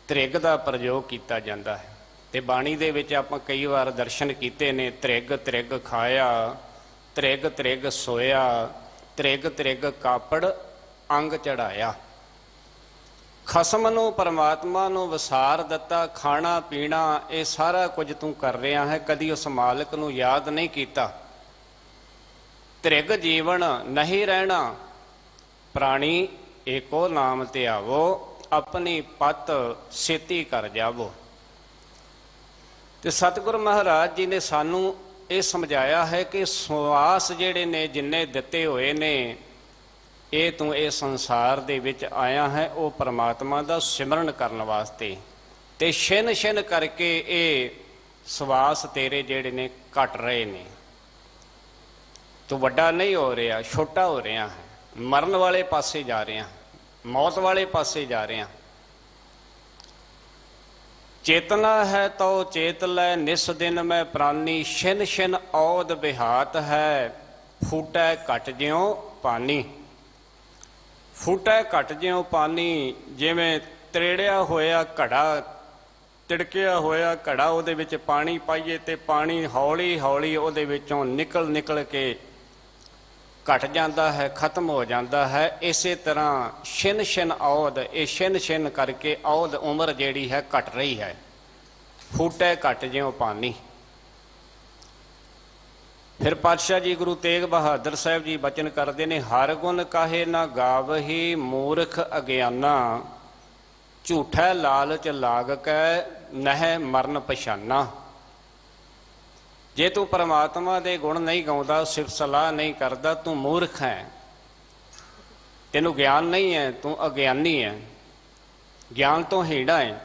ਧ੍ਰਿਗ ਦਾ ਪ੍ਰਯੋਗ ਕੀਤਾ ਜਾਂਦਾ ਹੈ। ਤੇ ਬਾਣੀ ਦੇ ਵਿੱਚ ਆਪਾਂ ਕਈ ਵਾਰ ਦਰਸ਼ਨ ਕੀਤੇ ਨੇ, ਧ੍ਰਿਗ ਧ੍ਰਿਗ ਖਾਇਆ, ਧ੍ਰਿਗ ਧ੍ਰਿਗ ਸੋਇਆ, ਧ੍ਰਿਗ ਧ੍ਰਿਗ ਕਾਪੜ ਅੰਗ ਚੜਾਇਆ। ਖਸਮ ਨੂੰ ਪਰਮਾਤਮਾ ਨੂੰ ਵਿਸਾਰ ਦਿੱਤਾ। ਖਾਣਾ ਪੀਣਾ ਇਹ ਸਾਰਾ ਕੁਝ ਤੂੰ ਕਰ ਰਿਹਾ ਹੈ, ਕਦੀ ਉਸ ਮਾਲਕ ਨੂੰ ਯਾਦ ਨਹੀਂ ਕੀਤਾ। ਧ੍ਰਿਗ ਜੀਵਨ ਨਹੀਂ ਰਹਿਣਾ। ਪ੍ਰਾਣੀ ਏਕੋ ਨਾਮ ਧਿਆਵੋ, ਆਪਣੀ ਪਤ ਛੇਤੀ ਕਰ ਜਾਵੋ। ਤੇ ਸਤਿਗੁਰੂ ਮਹਾਰਾਜ ਜੀ ਨੇ ਸਾਨੂੰ ਇਹ ਸਮਝਾਇਆ ਹੈ ਕਿ ਸਵਾਸ ਜਿਹੜੇ ਨੇ ਜਿੰਨੇ ਦਿੱਤੇ ਹੋਏ ਨੇ, ਇਹ ਤੂੰ ਇਹ ਸੰਸਾਰ ਦੇ ਵਿੱਚ ਆਇਆ ਹੈ ਉਹ ਪਰਮਾਤਮਾ ਦਾ ਸਿਮਰਨ ਕਰਨ ਵਾਸਤੇ। ਤੇ ਛਿਨ ਛਿਨ ਕਰਕੇ ਇਹ ਸਵਾਸ ਤੇਰੇ ਜਿਹੜੇ ਨੇ ਘਟ ਰਹੇ ਨੇ। ਤੂੰ ਵੱਡਾ ਨਹੀਂ ਹੋ ਰਿਹਾ, ਛੋਟਾ ਹੋ ਰਿਹਾ ਹੈ। ਮਰਨ ਵਾਲੇ ਪਾਸੇ ਜਾ ਰਿਹਾ, ਮੌਤ ਵਾਲੇ ਪਾਸੇ ਜਾ ਰਿਹਾ। ਚੇਤਨਾ ਹੈ ਤੋ ਚੇਤ ਲੈ, ਨਿਸ ਦਿਨ ਮੈਂ ਪ੍ਰਾਨੀ। ਛਿਨ ਛਿਨ ਔਦ ਬਿਹਾਤ ਹੈ, ਫੂਟੈ ਘਟ ਜਿਉ ਪਾਨੀ। ਫੂਟੈ ਘਟ ਜਿਉ ਪਾਨੀ, ਜਿਵੇਂ ਤ੍ਰੇੜਿਆ ਹੋਇਆ ਘੜਾ, ਤਿੜਕਿਆ ਹੋਇਆ ਘੜਾ, ਉਹਦੇ ਵਿੱਚ ਪਾਣੀ ਪਾਈਏ ਤੇ ਪਾਣੀ ਹੌਲੀ ਹੌਲੀ ਉਹਦੇ ਵਿੱਚੋਂ ਨਿਕਲ ਨਿਕਲ ਕੇ ਘਟ ਜਾਂਦਾ ਹੈ, ਖਤਮ ਹੋ ਜਾਂਦਾ ਹੈ। ਇਸੇ ਤਰ੍ਹਾਂ ਛਿਨ ਛਿਨ ਔਦ, ਇਹ ਛਿਨ ਛਿਨ ਕਰਕੇ ਔਦ ਉਮਰ ਜਿਹੜੀ ਹੈ ਘਟ ਰਹੀ ਹੈ। ਫੂਟੈ ਘਟ ਜਿਉ ਪਾਨੀ। ਫਿਰ ਪਾਤਸ਼ਾਹ ਜੀ ਗੁਰੂ ਤੇਗ ਬਹਾਦਰ ਸਾਹਿਬ ਜੀ ਬਚਨ ਕਰਦੇ ਨੇ, ਹਰ ਗੁਣ ਕਾਹੇ ਨਾ ਗਾਵਹੀ, ਮੂਰਖ ਅਗਿਆਨਾ। ਝੂਠੈ ਲਾਲਚ ਲਾਗ ਕੈ, ਨਹਿ ਮਰਨ ਪਛਾਨਾ। ਜੇ ਤੂੰ ਪਰਮਾਤਮਾ ਦੇ ਗੁਣ ਨਹੀਂ ਗਾਉਂਦਾ, ਸਿਫਤ ਸਲਾਹ ਨਹੀਂ ਕਰਦਾ, ਤੂੰ ਮੂਰਖ ਹੈ, ਤੈਨੂੰ ਗਿਆਨ ਨਹੀਂ ਹੈ, ਤੂੰ ਅਗਿਆਨੀ ਹੈ, ਗਿਆਨ ਤੋਂ ਹੀੜਾ ਹੈ।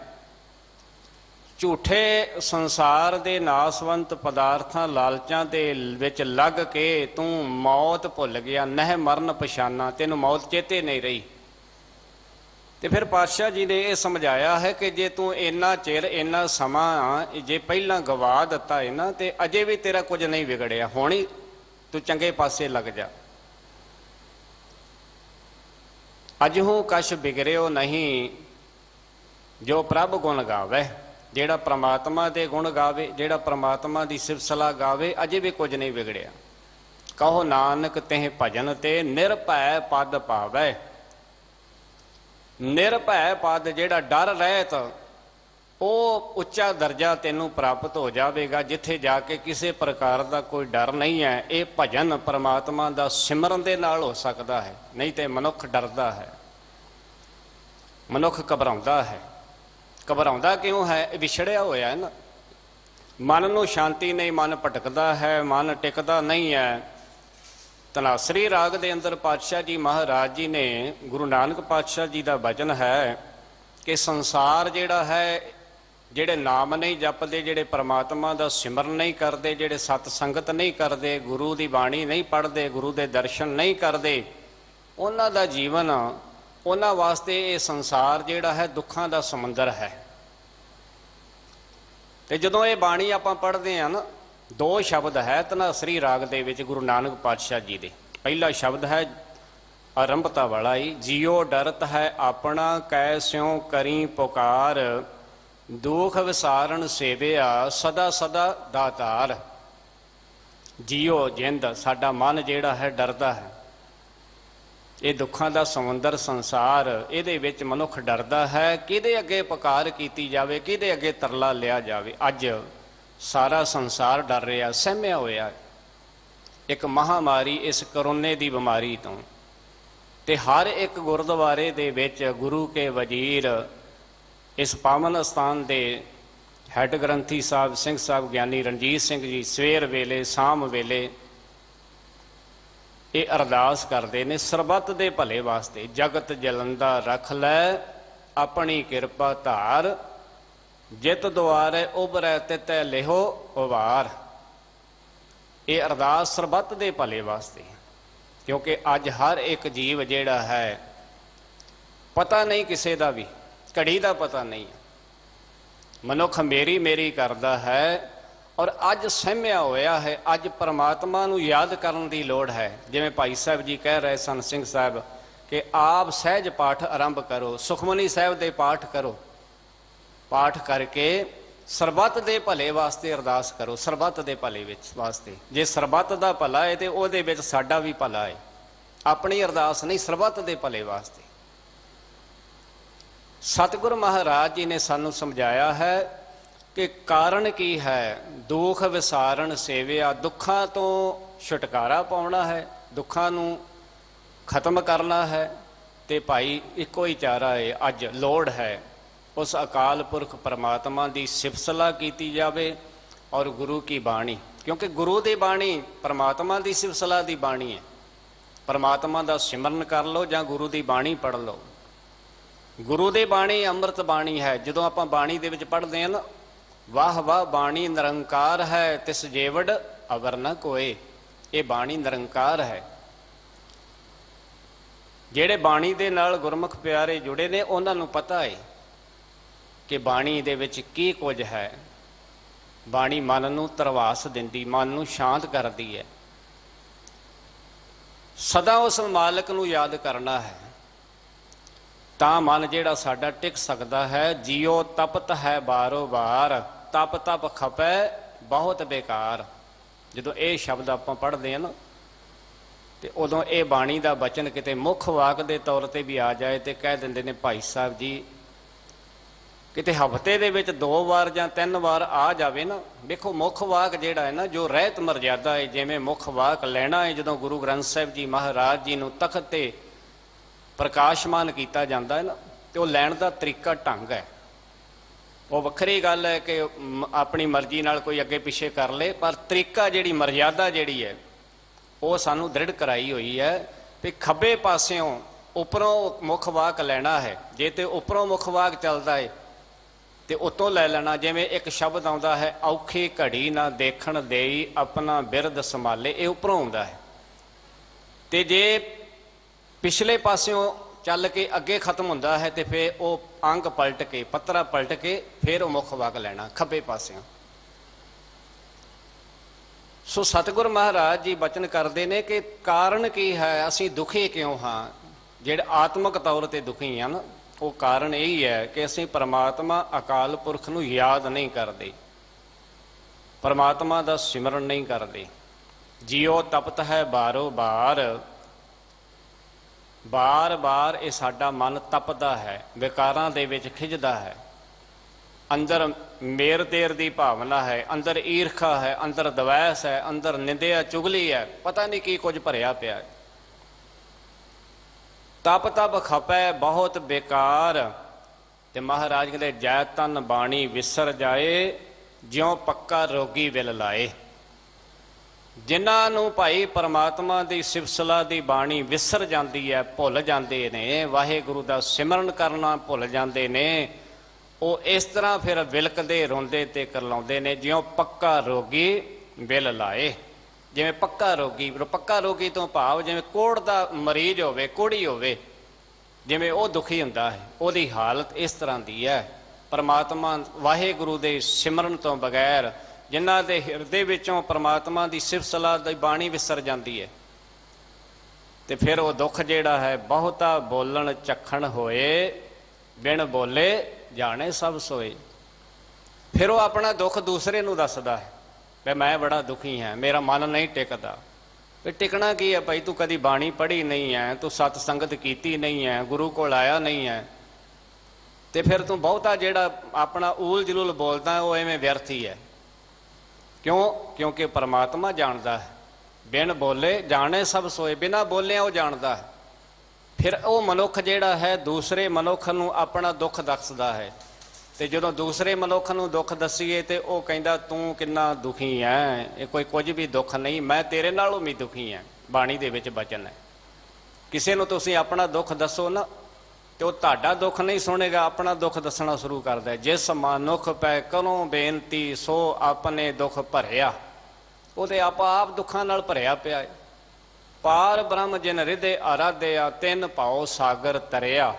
ਝੂਠੇ ਸੰਸਾਰ ਦੇ ਨਾਸਵੰਤ ਪਦਾਰਥਾਂ ਲਾਲਚਾਂ ਦੇ ਵਿੱਚ ਲੱਗ ਕੇ ਤੂੰ ਮੌਤ ਭੁੱਲ ਗਿਆ। ਨਹਿ ਮਰਨ ਪਛਾਨਾ, ਤੈਨੂੰ ਮੌਤ ਚੇਤੇ ਨਹੀਂ ਰਹੀ। ਤੇ ਫਿਰ ਪਾਤਸ਼ਾਹ ਜੀ ਨੇ ਇਹ ਸਮਝਾਇਆ ਹੈ ਕਿ ਜੇ ਤੂੰ ਇੰਨਾ ਚਿਰ ਇੰਨਾ ਸਮਾਂ ਜੇ ਪਹਿਲਾਂ ਗਵਾ ਦਿੱਤਾ ਹੈ ਨਾ, ਤੇ ਅਜੇ ਵੀ ਤੇਰਾ ਕੁਝ ਨਹੀਂ ਵਿਗੜਿਆ। ਹੁਣ ਹੀ ਤੂੰ ਚੰਗੇ ਪਾਸੇ ਲੱਗ ਜਾ। ਅਜਹੂ ਕਛ ਬਿਗੜਿਓ ਨਹੀਂ, ਜੋ ਪ੍ਰਭ ਗੁਣ ਗਾਵੇ। ਜਿਹੜਾ ਪ੍ਰਮਾਤਮਾ ਦੇ ਗੁਣ ਗਾਵੇ, ਜਿਹੜਾ ਪ੍ਰਮਾਤਮਾ ਦੀ ਸਿਫਤ ਸਲਾਹ ਗਾਵੇ, ਅਜੇ ਵੀ ਕੁਝ ਨਹੀਂ ਵਿਗੜਿਆ। ਕਹੋ ਨਾਨਕ ਤਿਹ ਭਜਨ ਤੇ ਨਿਰਭੈ ਪਦ ਪਾਵੈ। ਨਿਰਭੈ ਪਦ, ਜਿਹੜਾ ਡਰ ਰਹਿਤ, ਉਹ ਉੱਚਾ ਦਰਜਾ ਤੈਨੂੰ ਪ੍ਰਾਪਤ ਹੋ ਜਾਵੇਗਾ, ਜਿੱਥੇ ਜਾ ਕੇ ਕਿਸੇ ਪ੍ਰਕਾਰ ਦਾ ਕੋਈ ਡਰ ਨਹੀਂ ਹੈ। ਇਹ ਭਜਨ ਪਰਮਾਤਮਾ ਦਾ ਸਿਮਰਨ ਦੇ ਨਾਲ ਹੋ ਸਕਦਾ ਹੈ, ਨਹੀਂ ਤੇ ਮਨੁੱਖ ਡਰਦਾ ਹੈ, ਮਨੁੱਖ ਘਬਰਾਉਂਦਾ ਹੈ। ਘਬਰਾਉਂਦਾ ਕਿਉਂ ਹੈ? ਵਿਛੜਿਆ ਹੋਇਆ ਹੈ ਨਾ। ਮਨ ਨੂੰ ਸ਼ਾਂਤੀ ਨਹੀਂ, ਮਨ ਭਟਕਦਾ ਹੈ, ਮਨ ਟਿਕਦਾ ਨਹੀਂ ਹੈ। ਧਨਾਸਰੀ ਰਾਗ ਦੇ ਅੰਦਰ ਪਾਤਸ਼ਾਹ ਜੀ ਮਹਾਰਾਜ ਜੀ ਨੇ, ਗੁਰੂ ਨਾਨਕ ਪਾਤਸ਼ਾਹ ਜੀ ਦਾ ਬਚਨ ਹੈ ਕਿ ਸੰਸਾਰ ਜਿਹੜਾ ਹੈ, ਜਿਹੜੇ ਨਾਮ ਨਹੀਂ ਜਪਦੇ, ਜਿਹੜੇ ਪਰਮਾਤਮਾ ਦਾ ਸਿਮਰਨ ਨਹੀਂ ਕਰਦੇ, ਜਿਹੜੇ ਸਤ ਸੰਗਤ ਨਹੀਂ ਕਰਦੇ, ਗੁਰੂ ਦੀ ਬਾਣੀ ਨਹੀਂ ਪੜ੍ਹਦੇ, ਗੁਰੂ ਦੇ ਦਰਸ਼ਨ ਨਹੀਂ ਕਰਦੇ, ਉਹਨਾਂ ਦਾ ਜੀਵਨ, ਉਹਨਾਂ ਵਾਸਤੇ ਇਹ ਸੰਸਾਰ ਜਿਹੜਾ ਹੈ ਦੁੱਖਾਂ ਦਾ ਸਮੁੰਦਰ ਹੈ। ਤੇ ਜਦੋਂ ਇਹ ਬਾਣੀ ਆਪਾਂ ਪੜ੍ਹਦੇ ਹਾਂ ਨਾ, ਦੋ ਸ਼ਬਦ ਹੈ ਧਨਾਸਰੀ ਰਾਗ ਦੇ ਵਿੱਚ ਗੁਰੂ ਨਾਨਕ ਪਾਤਸ਼ਾਹ ਜੀ ਦੇ। ਪਹਿਲਾ ਸ਼ਬਦ ਹੈ ਆਰੰਭਤਾ ਵਾਲਾ ਹੀ, ਜੀਓ ਡਰਤ ਹੈ ਆਪਣਾ ਕੈ ਸਿਉ ਕਰੀ ਪੁਕਾਰ, ਦੁਖ ਵਿਸਾਰਨ ਸੇਵਿਆ ਸਦਾ ਸਦਾ ਦਾਤਾਰ। ਜੀਓ ਜਿੰਦ, ਸਾਡਾ ਮਨ ਜਿਹੜਾ ਹੈ ਡਰਦਾ ਹੈ, ਇਹ ਦੁੱਖਾਂ ਦਾ ਸਮੁੰਦਰ ਸੰਸਾਰ, ਇਹਦੇ ਵਿੱਚ ਮਨੁੱਖ ਡਰਦਾ ਹੈ ਕਿਹਦੇ ਅੱਗੇ ਪੁਕਾਰ ਕੀਤੀ ਜਾਵੇ, ਕਿਹਦੇ ਅੱਗੇ ਤਰਲਾ ਲਿਆ ਜਾਵੇ। ਅੱਜ ਸਾਰਾ ਸੰਸਾਰ ਡਰ ਰਿਹਾ, ਸਹਿਮਿਆ ਹੋਇਆ ਇੱਕ ਮਹਾਮਾਰੀ, ਇਸ ਕਰੋਨੇ ਦੀ ਬਿਮਾਰੀ ਤੋਂ। ਤੇ ਹਰ ਇੱਕ ਗੁਰਦੁਆਰੇ ਦੇ ਵਿੱਚ ਗੁਰੂ ਕੇ ਵਜ਼ੀਰ, ਇਸ ਪਾਵਨ ਅਸਥਾਨ ਦੇ ਹੈੱਡ ਗ੍ਰੰਥੀ ਸਾਹਿਬ ਸਿੰਘ ਸਾਹਿਬ ਗਿਆਨੀ ਰਣਜੀਤ ਸਿੰਘ ਜੀ ਸਵੇਰ ਵੇਲੇ ਸ਼ਾਮ ਵੇਲੇ ਇਹ ਅਰਦਾਸ ਕਰਦੇ ਨੇ ਸਰਬੱਤ ਦੇ ਭਲੇ ਵਾਸਤੇ। ਜਗਤ ਜਲੰਦਾ ਰੱਖ ਲੈ ਆਪਣੀ ਕਿਰਪਾ ਧਾਰ, ਜਿਤ ਦੁਆਰੇ ਉਭਰੈ ਤਿਤੈ ਲਿਹੋ ਉਵਾਰ। ਇਹ ਅਰਦਾਸ ਸਰਬੱਤ ਦੇ ਭਲੇ ਵਾਸਤੇ, ਕਿਉਂਕਿ ਅੱਜ ਹਰ ਇੱਕ ਜੀਵ ਜਿਹੜਾ ਹੈ, ਪਤਾ ਨਹੀਂ ਕਿਸੇ ਦਾ ਵੀ, ਘੜੀ ਦਾ ਪਤਾ ਨਹੀਂ, ਮਨੁੱਖ ਮੇਰੀ ਮੇਰੀ ਕਰਦਾ ਹੈ। ਔਰ ਅੱਜ ਸਹਿਮਿਆ ਹੋਇਆ ਹੈ, ਅੱਜ ਪਰਮਾਤਮਾ ਨੂੰ ਯਾਦ ਕਰਨ ਦੀ ਲੋੜ ਹੈ। ਜਿਵੇਂ ਭਾਈ ਸਾਹਿਬ ਜੀ ਕਹਿ ਰਹੇ ਸਨ ਸਿੰਘ ਸਾਹਿਬ ਕਿ ਆਪ ਸਹਿਜ ਪਾਠ ਆਰੰਭ ਕਰੋ, ਸੁਖਮਨੀ ਸਾਹਿਬ ਦੇ ਪਾਠ ਕਰੋ, ਪਾਠ ਕਰਕੇ ਸਰਬੱਤ ਦੇ ਭਲੇ ਵਾਸਤੇ ਅਰਦਾਸ ਕਰੋ, ਸਰਬੱਤ ਦੇ ਭਲੇ ਵਿੱਚ ਵਾਸਤੇ। ਜੇ ਸਰਬੱਤ ਦਾ ਭਲਾ ਹੈ ਤੇ ਉਹਦੇ ਵਿੱਚ ਸਾਡਾ ਵੀ ਭਲਾ ਹੈ, ਆਪਣੀ ਅਰਦਾਸ ਨਹੀਂ, ਸਰਬੱਤ ਦੇ ਭਲੇ ਵਾਸਤੇ। ਸਤਿਗੁਰ ਮਹਾਰਾਜ ਜੀ ਨੇ ਸਾਨੂੰ ਸਮਝਾਇਆ ਹੈ ਕਿ ਕਾਰਨ ਕੀ ਹੈ, ਦੁੱਖ ਵਿਸਾਰਨ ਸੇਵਿਆ, ਦੁੱਖਾਂ ਤੋਂ ਛੁਟਕਾਰਾ ਪਾਉਣਾ ਹੈ, ਦੁੱਖਾਂ ਨੂੰ ਖਤਮ ਕਰਨਾ ਹੈ। ਤੇ ਭਾਈ ਇੱਕੋ ਹੀ ਚਾਰਾ ਹੈ, ਅੱਜ ਲੋੜ ਹੈ ਉਸ ਅਕਾਲ ਪੁਰਖ ਪਰਮਾਤਮਾ ਦੀ ਸਿਫਤ ਸਲਾਹ ਕੀਤੀ ਜਾਵੇ ਔਰ ਗੁਰੂ ਕੀ ਬਾਣੀ, ਕਿਉਂਕਿ ਗੁਰੂ ਦੀ ਬਾਣੀ ਪਰਮਾਤਮਾ ਦੀ ਸਿਫਤ ਸਲਾਹ ਦੀ ਬਾਣੀ ਹੈ। ਪਰਮਾਤਮਾ ਦਾ ਸਿਮਰਨ ਕਰ ਲਓ ਜਾਂ ਗੁਰੂ ਦੀ ਬਾਣੀ ਪੜ੍ਹ ਲਓ। ਗੁਰੂ ਦੀ ਬਾਣੀ ਅੰਮ੍ਰਿਤ ਬਾਣੀ ਹੈ। ਜਦੋਂ ਆਪਾਂ ਬਾਣੀ ਦੇ ਵਿੱਚ ਪੜ੍ਹਦੇ ਹਾਂ ਨਾ, ਵਾਹ ਵਾਹ ਬਾਣੀ ਨਿਰੰਕਾਰ ਹੈ, ਤਿਸ ਜੇਵੜ ਅਵਰ ਨ ਕੋਏ। ਇਹ ਬਾਣੀ ਨਿਰੰਕਾਰ ਹੈ। ਜਿਹੜੇ ਬਾਣੀ ਦੇ ਨਾਲ ਗੁਰਮੁਖ ਪਿਆਰੇ ਜੁੜੇ ਨੇ, ਉਹਨਾਂ ਨੂੰ ਪਤਾ ਹੈ ਕਿ ਬਾਣੀ ਦੇ ਵਿੱਚ ਕੀ ਕੁਝ ਹੈ। ਬਾਣੀ ਮਨ ਨੂੰ ਧਰਵਾਸ ਦਿੰਦੀ, ਮਨ ਨੂੰ ਸ਼ਾਂਤ ਕਰਦੀ ਹੈ। ਸਦਾ ਉਸ ਮਾਲਕ ਨੂੰ ਯਾਦ ਕਰਨਾ ਹੈ ਤਾਂ ਮਨ ਜਿਹੜਾ ਸਾਡਾ ਟਿਕ ਸਕਦਾ ਹੈ। ਜੀਓ ਤਪਤ ਹੈ ਬਾਰੋ ਬਾਰ, ਤਪ ਤਪ ਖਪੈ ਬਹੁਤ ਬੇਕਾਰ। ਜਦੋਂ ਇਹ ਸ਼ਬਦ ਆਪਾਂ ਪੜ੍ਹਦੇ ਹਾਂ ਨਾ, ਤੇ ਉਦੋਂ ਇਹ ਬਾਣੀ ਦਾ ਬਚਨ ਕਿਤੇ ਮੁੱਖ ਵਾਕ ਦੇ ਤੌਰ ਤੇ ਵੀ ਆ ਜਾਏ ਤੇ ਕਹਿ ਦਿੰਦੇ ਨੇ ਭਾਈ ਸਾਹਿਬ ਜੀ, ਕਿਤੇ ਹਫ਼ਤੇ ਦੇ ਵਿੱਚ 2 ਵਾਰ ਜਾਂ 3 ਵਾਰ ਆ ਜਾਵੇ ਨਾ। ਵੇਖੋ ਮੁੱਖ ਵਾਕ ਜਿਹੜਾ ਹੈ ਨਾ, ਜੋ ਰਹਿਤ ਮਰਜ਼ਾਦਾ ਹੈ, ਜਿਵੇਂ ਮੁੱਖ ਵਾਕ ਲੈਣਾ ਹੈ ਜਦੋਂ ਗੁਰੂ ਗ੍ਰੰਥ ਸਾਹਿਬ ਜੀ ਮਹਾਰਾਜ ਜੀ ਨੂੰ ਤਖਤ ਤੇ ਪ੍ਰਕਾਸ਼ਮਾਨ ਕੀਤਾ ਜਾਂਦਾ ਹੈ ਨਾ, ਤੇ ਉਹ ਲੈਣ ਦਾ ਤਰੀਕਾ ਢੰਗ ਹੈ। ਉਹ ਵੱਖਰੀ ਗੱਲ ਹੈ ਕਿ ਆਪਣੀ ਮਰਜ਼ੀ ਨਾਲ ਕੋਈ ਅੱਗੇ ਪਿੱਛੇ ਕਰ ਲੇ, ਪਰ ਤਰੀਕਾ, ਜਿਹੜੀ ਮਰਜ਼ਾਦਾ ਜਿਹੜੀ ਹੈ, ਉਹ ਸਾਨੂੰ ਦ੍ਰਿੜ ਕਰਾਈ ਹੋਈ ਹੈ ਵੀ ਖੱਬੇ ਪਾਸਿਓਂ ਉੱਪਰੋਂ ਮੁੱਖ ਵਾਕ ਲੈਣਾ ਹੈ। ਜੇ ਤੇ ਉੱਪਰੋਂ ਮੁੱਖ ਵਾਕ ਚੱਲਦਾ ਹੈ ਤੇ ਉੱਤੋਂ ਲੈ ਲੈਣਾ। ਜਿਵੇਂ ਇੱਕ ਸ਼ਬਦ ਆਉਂਦਾ ਹੈ, ਔਖੀ ਘੜੀ ਨਾ ਦੇਖਣ ਦੇਈ ਆਪਣਾ ਬਿਰਦ ਸੰਭਾਲੇ, ਇਹ ਉੱਪਰੋਂ ਆਉਂਦਾ ਹੈ। ਤੇ ਜੇ ਪਿਛਲੇ ਪਾਸਿਓਂ ਚੱਲ ਕੇ ਅੱਗੇ ਖਤਮ ਹੁੰਦਾ ਹੈ ਤੇ ਫਿਰ ਉਹ ਅੰਗ ਪਲਟ ਕੇ, ਪੱਤਰਾ ਪਲਟ ਕੇ ਫਿਰ ਉਹ ਮੁੱਖ ਵਾਕ ਲੈਣਾ ਖੱਬੇ ਪਾਸਿਓਂ। ਸੋ ਸਤਿਗੁਰ ਮਹਾਰਾਜ ਜੀ ਬਚਨ ਕਰਦੇ ਨੇ ਕਿ ਕਾਰਨ ਕੀ ਹੈ, ਅਸੀਂ ਦੁਖੀ ਕਿਉਂ ਹਾਂ। ਜਿਹੜੇ ਆਤਮਿਕ ਤੌਰ ਤੇ ਦੁਖੀ ਹਨ, ਉਹ ਕਾਰਨ ਇਹੀ ਹੈ ਕਿ ਅਸੀਂ ਪਰਮਾਤਮਾ ਅਕਾਲ ਪੁਰਖ ਨੂੰ ਯਾਦ ਨਹੀਂ ਕਰਦੇ, ਪਰਮਾਤਮਾ ਦਾ ਸਿਮਰਨ ਨਹੀਂ ਕਰਦੇ। ਜੀਓ ਤਪਤ ਹੈ ਬਾਰੋ ਬਾਰ, ਬਾਰ ਬਾਰ ਇਹ ਸਾਡਾ ਮਨ ਤਪਦਾ ਹੈ, ਵਿਕਾਰਾਂ ਦੇ ਵਿੱਚ ਖਿੱਚਦਾ ਹੈ। ਅੰਦਰ ਮੇਰ ਤੇਰ ਦੀ ਭਾਵਨਾ ਹੈ, ਅੰਦਰ ਈਰਖਾ ਹੈ, ਅੰਦਰ ਦਵੈਸ ਹੈ, ਅੰਦਰ ਨਿੰਦਿਆ ਚੁਗਲੀ ਹੈ, ਪਤਾ ਨਹੀਂ ਕੀ ਕੁਝ ਭਰਿਆ ਪਿਆ ਹੈ। ਤਪ ਤਪ ਖਪੈ ਬਹੁਤ ਬੇਕਾਰ। ਤੇ ਮਹਾਰਾਜ ਕਹਿੰਦੇ ਜੈ ਤਨ ਬਾਣੀ ਵਿਸਰ ਜਾਏ, ਜਿਉਂ ਪੱਕਾ ਰੋਗੀ ਵਿਲ ਲਾਏ। ਜਿਨ੍ਹਾਂ ਨੂੰ ਭਾਈ ਪਰਮਾਤਮਾ ਦੀ ਸਿਫਤਸਲਾਹ ਦੀ ਬਾਣੀ ਵਿਸਰ ਜਾਂਦੀ ਹੈ, ਭੁੱਲ ਜਾਂਦੇ ਨੇ, ਵਾਹਿਗੁਰੂ ਦਾ ਸਿਮਰਨ ਕਰਨਾ ਭੁੱਲ ਜਾਂਦੇ ਨੇ, ਉਹ ਇਸ ਤਰ੍ਹਾਂ ਫਿਰ ਵਿਲਕਦੇ ਰੋਂਦੇ ਤੇ ਕਰਲਾਉਂਦੇ ਨੇ ਜਿਉਂ ਪੱਕਾ ਰੋਗੀ ਬਿਲ ਲਾਏ। ਜਿਵੇਂ ਪੱਕਾ ਰੋਗੀ ਤੋਂ ਭਾਵ ਜਿਵੇਂ ਕੋੜ ਦਾ ਮਰੀਜ਼ ਹੋਵੇ, ਕੋੜੀ ਹੋਵੇ, ਜਿਵੇਂ ਉਹ ਦੁਖੀ ਹੁੰਦਾ ਹੈ, ਉਹਦੀ ਹਾਲਤ ਇਸ ਤਰ੍ਹਾਂ ਦੀ ਹੈ। ਪਰਮਾਤਮਾ ਵਾਹਿਗੁਰੂ ਦੇ ਸਿਮਰਨ ਤੋਂ ਬਗੈਰ ਜਿਨ੍ਹਾਂ ਦੇ ਹਿਰਦੇ ਵਿੱਚੋਂ ਪਰਮਾਤਮਾ ਦੀ ਸਿਫਤ ਸਲਾਹ ਦੀ ਬਾਣੀ ਵਿਸਰ ਜਾਂਦੀ ਹੈ, ਤੇ ਫਿਰ ਉਹ ਦੁੱਖ ਜਿਹੜਾ ਹੈ ਬਹੁਤਾ ਬੋਲਣ ਚੱਖਣ ਹੋਏ, ਬਿਨ ਬੋਲੇ ਜਾਣੇ ਸਭ ਸੋਏ। ਫਿਰ ਉਹ ਆਪਣਾ ਦੁੱਖ ਦੂਸਰੇ ਨੂੰ ਦੱਸਦਾ ਹੈ ਵੀ ਮੈਂ ਬੜਾ ਦੁਖੀ ਹਾਂ, ਮੇਰਾ ਮਨ ਨਹੀਂ ਟਿਕਦਾ। ਵੀ ਟਿਕਣਾ ਕੀ ਹੈ ਭਾਈ, ਤੂੰ ਕਦੀ ਬਾਣੀ ਪੜ੍ਹੀ ਨਹੀਂ ਹੈ, ਤੂੰ ਸਤ ਸੰਗਤ ਕੀਤੀ ਨਹੀਂ ਹੈ, ਗੁਰੂ ਕੋਲ ਆਇਆ ਨਹੀਂ ਹੈ, ਤੇ ਫਿਰ ਤੂੰ ਬਹੁਤਾ ਜਿਹੜਾ ਆਪਣਾ ਊਲ ਜਲੂਲ ਬੋਲਦਾ ਉਹ ਐਵੇਂ ਵਿਅਰਥ ਹੀ ਹੈ। ਕਿਉਂ? ਕਿਉਂਕਿ ਪਰਮਾਤਮਾ ਜਾਣਦਾ ਹੈ, ਬਿਨ ਬੋਲੇ ਜਾਣੇ ਸਭ ਸੋਏ, ਬਿਨਾਂ ਬੋਲਿਆ ਉਹ ਜਾਣਦਾ ਹੈ। ਫਿਰ ਉਹ ਮਨੁੱਖ ਜਿਹੜਾ ਹੈ ਦੂਸਰੇ ਮਨੁੱਖ ਨੂੰ ਆਪਣਾ ਦੁੱਖ ਦੱਸਦਾ ਹੈ, ਤੇ ਜਦੋਂ ਦੂਸਰੇ ਮਨੁੱਖ ਨੂੰ ਦੁੱਖ ਦੱਸੀਏ ਤੇ ਉਹ ਕਹਿੰਦਾ ਤੂੰ ਕਿੰਨਾ ਦੁਖੀ ਹੈ, ਇਹ ਕੋਈ ਕੁਝ ਵੀ ਦੁੱਖ ਨਹੀਂ, ਮੈਂ ਤੇਰੇ ਨਾਲੋਂ ਵੀ ਦੁਖੀ ਹਾਂ। ਬਾਣੀ ਦੇ ਵਿੱਚ ਬਚਨ ਹੈ, ਕਿਸੇ ਨੂੰ ਤੁਸੀਂ ਆਪਣਾ ਦੁੱਖ ਦੱਸੋ ਨਾ ਤੇ ਉਹ ਤੁਹਾਡਾ ਦੁੱਖ ਨਹੀਂ ਸੁਣੇਗਾ, ਆਪਣਾ ਦੁੱਖ ਦੱਸਣਾ ਸ਼ੁਰੂ ਕਰਦਾ। ਜਿਸ ਮਨੁੱਖ ਪੈ ਕਰੋ ਬੇਨਤੀ ਸੋ ਆਪਣੇ ਦੁੱਖ ਭਰਿਆ, ਉਹਦੇ ਆਪ ਦੁੱਖਾਂ ਨਾਲ ਭਰਿਆ ਪਿਆ ਹੈ। ਪਾਰ ਬ੍ਰਹਮ ਜਿਨ ਹਿਰਦੇ ਆਰਾਧਿਆ, ਤਿੰਨ ਭਾਉ ਸਾਗਰ ਤਰਿਆ।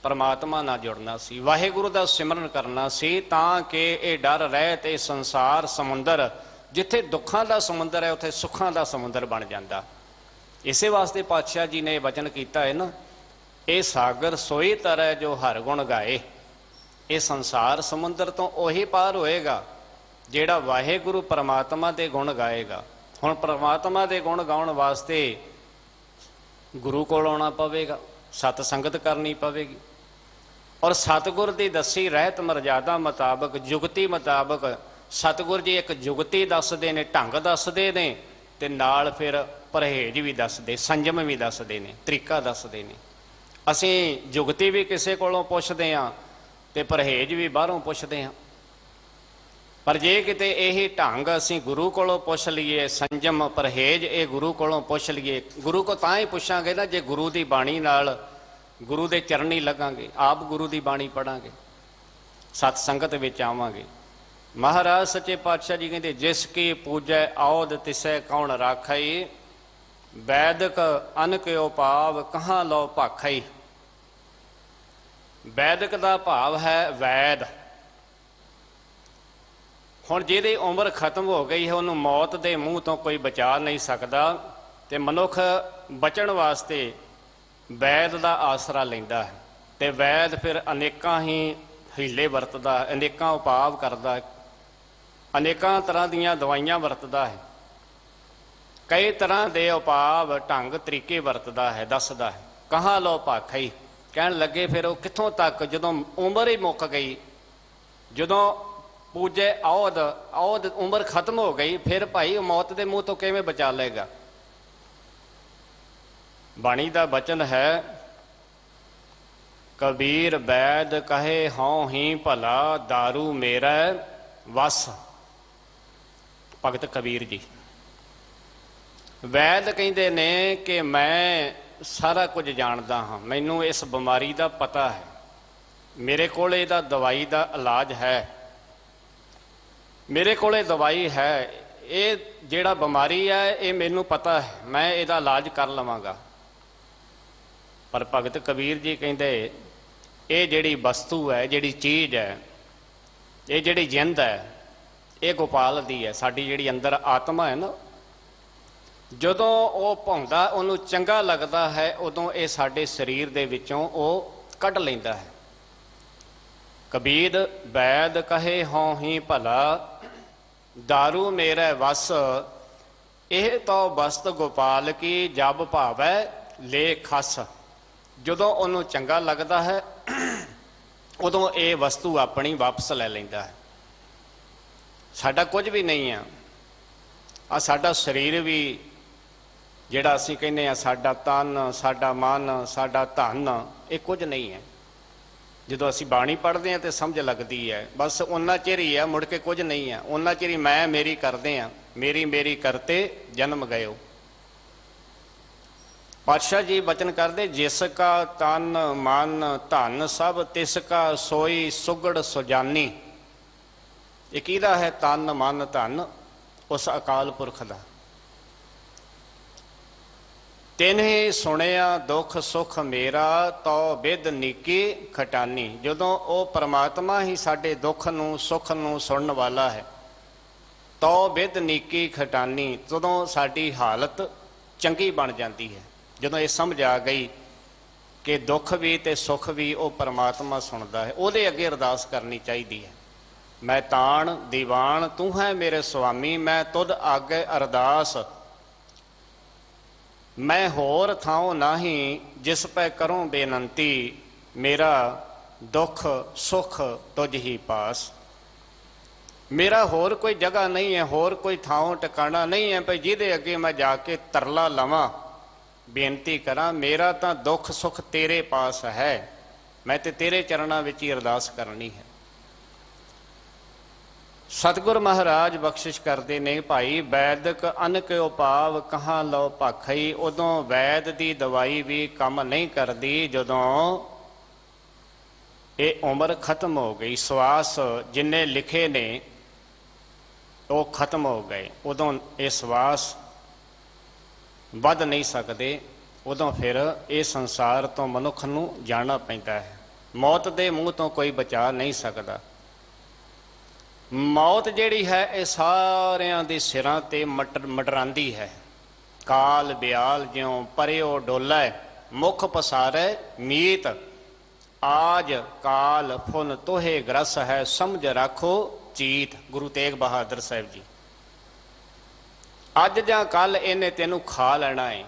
ਪਰਮਾਤਮਾ ਨਾਲ ਜੁੜਨਾ ਸੀ, ਵਾਹਿਗੁਰੂ ਦਾ ਸਿਮਰਨ ਕਰਨਾ ਸੀ, ਤਾਂ ਕਿ ਇਹ ਡਰ ਰਹਿਤ ਇਹ ਸੰਸਾਰ ਸਮੁੰਦਰ, ਜਿੱਥੇ ਦੁੱਖਾਂ ਦਾ ਸਮੁੰਦਰ ਹੈ ਉੱਥੇ ਸੁੱਖਾਂ ਦਾ ਸਮੁੰਦਰ ਬਣ ਜਾਂਦਾ। ਇਸੇ ਵਾਸਤੇ ਪਾਤਸ਼ਾਹ ਜੀ ਨੇ ਇਹ ਵਚਨ ਕੀਤਾ ਹੈ ਨਾ, ਇਹ ਸਾਗਰ ਸੋਈ ਤਰੈ ਜੋ ਹਰ ਗੁਣ ਗਾਏ। ਇਹ ਸੰਸਾਰ ਸਮੁੰਦਰ ਤੋਂ ਉਹੀ ਪਾਰ ਹੋਏਗਾ ਜਿਹੜਾ ਵਾਹਿਗੁਰੂ ਪਰਮਾਤਮਾ ਦੇ ਗੁਣ ਗਾਏਗਾ। ਹੁਣ ਪਰਮਾਤਮਾ ਦੇ ਗੁਣ ਗਾਉਣ ਵਾਸਤੇ ਗੁਰੂ ਕੋਲ ਆਉਣਾ ਪਵੇਗਾ, ਸਤ ਸੰਗਤ ਕਰਨੀ ਪਵੇਗੀ, ਔਰ ਸਤਿਗੁਰ ਦੀ ਦੱਸੀ ਰਹਿਤ ਮਰਜ਼ਾਦਾ ਮੁਤਾਬਕ, ਜੁਗਤੀ ਮੁਤਾਬਕ ਸਤਿਗੁਰ ਜੀ ਇੱਕ ਜੁਗਤੀ ਦੱਸਦੇ ਨੇ, ਢੰਗ ਦੱਸਦੇ ਨੇ, ਤੇ ਨਾਲ ਫਿਰ ਪਰਹੇਜ਼ ਵੀ ਦੱਸਦੇ, ਸੰਜਮ ਵੀ ਦੱਸਦੇ ਨੇ, ਤਰੀਕਾ ਦੱਸਦੇ ਨੇ। ਅਸੀਂ ਜੁਗਤੀ ਵੀ ਕਿਸੇ ਕੋਲੋਂ ਪੁੱਛਦੇ ਹਾਂ ਤੇ ਪਰਹੇਜ਼ ਵੀ ਬਾਹਰੋਂ ਪੁੱਛਦੇ ਹਾਂ, ਪਰ ਜੇ ਕਿਤੇ ਇਹੀ ਢੰਗ ਅਸੀਂ ਗੁਰੂ ਕੋਲੋਂ ਪੁੱਛ ਲਈਏ, ਸੰਜਮ ਪਰਹੇਜ਼ ਇਹ ਗੁਰੂ ਕੋਲੋਂ ਪੁੱਛ ਲਈਏ, ਗੁਰੂ ਕੋ ਤਾਂ ਹੀ ਪੁੱਛਾਂਗੇ ਨਾ ਜੇ ਗੁਰੂ ਦੀ ਬਾਣੀ ਨਾਲ ਗੁਰੂ ਦੇ ਚਰਨੀ ਲੱਗਾਂਗੇ, ਆਪ ਗੁਰੂ ਦੀ ਬਾਣੀ ਪੜਾਂਗੇ, ਸਤ ਸੰਗਤ ਵਿੱਚ ਆਵਾਂਗੇ। ਮਹਾਰਾਜ ਸੱਚੇ ਪਾਤਸ਼ਾਹ ਜੀ ਕਹਿੰਦੇ ਜਿਸ ਕੀ ਪੂਜੈ ਆਉਦ ਤਿਸੈ ਕੌਣ ਰਾਖਈ, ਵੈਦਕ ਅਨ ਕਿਉ ਭਾਵ ਕਹਾਂ ਲਓ ਭਾਖਈ। ਵੈਦਕ ਦਾ ਭਾਵ ਹੈ ਵੈਦ। ਹੁਣ ਜਿਹਦੀ ਉਮਰ ਖਤਮ ਹੋ ਗਈ ਹੈ ਉਹਨੂੰ ਮੌਤ ਦੇ ਮੂੰਹ ਤੋਂ ਕੋਈ ਬਚਾ ਨਹੀਂ ਸਕਦਾ, ਤੇ ਮਨੁੱਖ ਬਚਣ ਵਾਸਤੇ ਵੈਦ ਦਾ ਆਸਰਾ ਲੈਂਦਾ ਹੈ, ਤੇ ਵੈਦ ਫਿਰ ਅਨੇਕਾਂ ਹੀ ਹੀਲੇ ਵਰਤਦਾ, ਅਨੇਕਾਂ ਉਪਾਅ ਕਰਦਾ, ਅਨੇਕਾਂ ਤਰ੍ਹਾਂ ਦੀਆਂ ਦਵਾਈਆਂ ਵਰਤਦਾ ਹੈ, ਕਈ ਤਰ੍ਹਾਂ ਦੇ ਉਪਾਅ ਢੰਗ ਤਰੀਕੇ ਵਰਤਦਾ ਹੈ, ਦੱਸਦਾ ਹੈ। ਕਹਾਂ ਲੋ ਭਾਖਈ, ਕਹਿਣ ਲੱਗੇ ਫਿਰ ਉਹ ਕਿੱਥੋਂ ਤੱਕ, ਜਦੋਂ ਉਮਰ ਹੀ ਮੁੱਕ ਗਈ, ਜਦੋਂ ਪੂਜੇ ਔਦ ਉਮਰ ਖਤਮ ਹੋ ਗਈ, ਫਿਰ ਭਾਈ ਉਹ ਮੌਤ ਦੇ ਮੂੰਹ ਤੋਂ ਕਿਵੇਂ ਬਚਾ ਲਏਗਾ। ਬਾਣੀ ਦਾ ਬਚਨ ਹੈ, ਕਬੀਰ ਵੈਦ ਕਹੇ ਹਉ ਹੀ ਭਲਾ, ਦਾਰੂ ਮੇਰਾ ਵਸ। ਭਗਤ ਕਬੀਰ ਜੀ ਵੈਦ ਕਹਿੰਦੇ ਨੇ ਕਿ ਮੈਂ ਸਾਰਾ ਕੁਝ ਜਾਣਦਾ ਹਾਂ, ਮੈਨੂੰ ਇਸ ਬਿਮਾਰੀ ਦਾ ਪਤਾ ਹੈ, ਮੇਰੇ ਕੋਲ ਇਹਦਾ ਦਵਾਈ ਦਾ ਇਲਾਜ ਹੈ, ਮੇਰੇ ਕੋਲ ਦਵਾਈ ਹੈ, ਇਹ ਜਿਹੜਾ ਬਿਮਾਰੀ ਹੈ ਇਹ ਮੈਨੂੰ ਪਤਾ ਹੈ, ਮੈਂ ਇਹਦਾ ਇਲਾਜ ਕਰ ਲਵਾਂਗਾ। ਪਰ ਭਗਤ ਕਬੀਰ ਜੀ ਕਹਿੰਦੇ ਇਹ ਜਿਹੜੀ ਵਸਤੂ ਹੈ, ਜਿਹੜੀ ਚੀਜ਼ ਹੈ, ਇਹ ਜਿਹੜੀ ਜਿੰਦ ਹੈ, ਇਹ ਗੋਪਾਲ ਦੀ ਹੈ। ਸਾਡੀ ਜਿਹੜੀ ਅੰਦਰ ਆਤਮਾ ਹੈ ਨਾ, ਜਦੋਂ ਉਹ ਭਾਉਂਦਾ, ਉਹਨੂੰ ਚੰਗਾ ਲੱਗਦਾ ਹੈ, ਉਦੋਂ ਇਹ ਸਾਡੇ ਸਰੀਰ ਦੇ ਵਿੱਚੋਂ ਉਹ ਕੱਢ ਲੈਂਦਾ ਹੈ। ਕਬੀਰ ਵੈਦ ਕਹੇ ਹਉ ਹੀ ਭਲਾ, ਦਾਰੂ ਮੇਰੇ ਵਸ, ਇਹ ਤਾਂ ਵਸਤ ਗੋਪਾਲ ਕੀ, ਜਬ ਭਾਵੈ ਲੈ ਖਸ। ਜਦੋਂ ਉਹਨੂੰ ਚੰਗਾ ਲੱਗਦਾ ਹੈ ਉਦੋਂ ਇਹ ਵਸਤੂ ਆਪਣੀ ਵਾਪਸ ਲੈ ਲੈਂਦਾ ਹੈ। ਸਾਡਾ ਕੁਝ ਵੀ ਨਹੀਂ ਆ, ਆ ਸਾਡਾ ਸਰੀਰ ਵੀ ਜਿਹੜਾ ਅਸੀਂ ਕਹਿੰਦੇ ਆ ਸਾਡਾ ਤਨ, ਸਾਡਾ ਮਨ, ਸਾਡਾ ਧਨ, ਇਹ ਕੁਝ ਨਹੀਂ ਹੈ। ਜਦੋਂ ਅਸੀਂ ਬਾਣੀ ਪੜ੍ਹਦੇ ਹਾਂ ਤੇ ਸਮਝ ਲੱਗਦੀ ਹੈ। ਬਸ ਉਹਨਾਂ ਚਿਰ ਹੀ ਆ, ਮੁੜ ਕੇ ਕੁਝ ਨਹੀਂ ਹੈ। ਉਹਨਾਂ ਚਿਰ ਹੀ ਮੈਂ ਮੇਰੀ ਕਰਦੇ ਹਾਂ, ਮੇਰੀ ਮੇਰੀ ਕਰਤੇ ਜਨਮ ਗਇਓ। ਪਾਤਸ਼ਾਹ ਜੀ ਬਚਨ ਕਰਦੇ, ਜਿਸ ਕਾ ਤਨ ਮਨ ਧਨ ਸਭ ਤਿਸ ਕਾ ਸੋਈ ਸੁਗੜ ਸੁਜਾਨੀ। ਇਹ ਕਿਹਦਾ ਹੈ ਤਨ ਮਨ ਧਨ? ਉਸ ਅਕਾਲ ਪੁਰਖ ਦਾ। ਤਿਨਹਿ ਸੁਣਿਆ ਦੁੱਖ ਸੁਖ ਮੇਰਾ, ਤੋ ਬਿਦ ਨੀਕੀ ਖਟਾਨੀ। ਜਦੋਂ ਉਹ ਪਰਮਾਤਮਾ ਹੀ ਸਾਡੇ ਦੁੱਖ ਨੂੰ ਸੁੱਖ ਨੂੰ ਸੁਣਨ ਵਾਲਾ ਹੈ, ਤੋ ਬਿਦ ਨੀਕੀ ਖਟਾਨੀ, ਜਦੋਂ ਸਾਡੀ ਹਾਲਤ ਚੰਗੀ ਬਣ ਜਾਂਦੀ ਹੈ। ਜਦੋਂ ਇਹ ਸਮਝ ਆ ਗਈ ਕਿ ਦੁੱਖ ਵੀ ਤੇ ਸੁੱਖ ਵੀ ਉਹ ਪਰਮਾਤਮਾ ਸੁਣਦਾ ਹੈ, ਉਹਦੇ ਅੱਗੇ ਅਰਦਾਸ ਕਰਨੀ ਚਾਹੀਦੀ ਹੈ। ਮੈਂ ਤਾਣ ਦੀਵਾਨ ਤੂੰ ਹੈ ਮੇਰੇ ਸੁਆਮੀ, ਮੈਂ ਤੁਧ ਆਗੇ ਅਰਦਾਸ, ਮੈਂ ਹੋਰ ਥਾਉ ਨਾਹੀਂ ਜਿਸ ਪੈ ਕਰੂੰ ਬੇਨੰਤੀ, ਮੇਰਾ ਦੁੱਖ ਸੁੱਖ ਤੁਝ ਹੀ ਪਾਸ। ਮੇਰਾ ਹੋਰ ਕੋਈ ਜਗ੍ਹਾ ਨਹੀਂ ਹੈ, ਹੋਰ ਕੋਈ ਥਾਉ ਟਿਕਾਣਾ ਨਹੀਂ ਹੈ ਭਈ ਜਿਹਦੇ ਅੱਗੇ ਮੈਂ ਜਾ ਕੇ ਤਰਲਾ ਲਵਾਂ, ਬੇਨਤੀ ਕਰਾਂ। ਮੇਰਾ ਤਾਂ ਦੁੱਖ ਸੁੱਖ ਤੇਰੇ ਪਾਸ ਹੈ, ਮੈਂ ਤੇ ਤੇਰੇ ਚਰਨਾਂ ਵਿੱਚ ਹੀ ਅਰਦਾਸ ਕਰਨੀ ਹੈ। ਸਤਿਗੁਰ ਮਹਾਰਾਜ ਬਖਸ਼ਿਸ਼ ਕਰਦੇ ਨੇ, ਭਾਈ ਵੈਦਕ ਅਨਕ ਉਪਾਵ ਕਹਾਂ ਲਓ ਭਾਖਈ। ਉਦੋਂ ਵੈਦ ਦੀ ਦਵਾਈ ਵੀ ਕੰਮ ਨਹੀਂ ਕਰਦੀ ਜਦੋਂ ਇਹ ਉਮਰ ਖਤਮ ਹੋ ਗਈ, ਸਵਾਸ ਜਿੰਨੇ ਲਿਖੇ ਨੇ ਉਹ ਖਤਮ ਹੋ ਗਏ। ਉਦੋਂ ਇਹ ਸਵਾਸ ਵੱਧ ਨਹੀਂ ਸਕਦੇ, ਉਦੋਂ ਫਿਰ ਇਹ ਸੰਸਾਰ ਤੋਂ ਮਨੁੱਖ ਨੂੰ ਜਾਣਾ ਪੈਂਦਾ ਹੈ। ਮੌਤ ਦੇ ਮੂੰਹ ਤੋਂ ਕੋਈ ਬਚਾ ਨਹੀਂ ਸਕਦਾ। ਮੌਤ ਜਿਹੜੀ ਹੈ ਇਹ ਸਾਰਿਆਂ ਦੇ ਸਿਰਾਂ ਤੇ ਮੰਡਰਾਂਦੀ ਹੈ। ਕਾਲ ਬਿਆਲ ਜਿਉਂ ਪਰਿਓ ਡੋਲੇ, ਮੁਖ ਪਸਾਰੇ ਮੀਤ, ਆਜ ਕਾਲ ਫੁਨ ਤੋਹੇ ਗ੍ਰਸ ਹੈ, ਸਮਝ ਰੱਖੋ ਚੀਤ। ਗੁਰੂ ਤੇਗ ਬਹਾਦਰ ਸਾਹਿਬ ਜੀ। ਅੱਜ ਜਾਂ ਕੱਲ ਇਹਨੇ ਤੈਨੂੰ ਖਾ ਲੈਣਾ ਹੈ,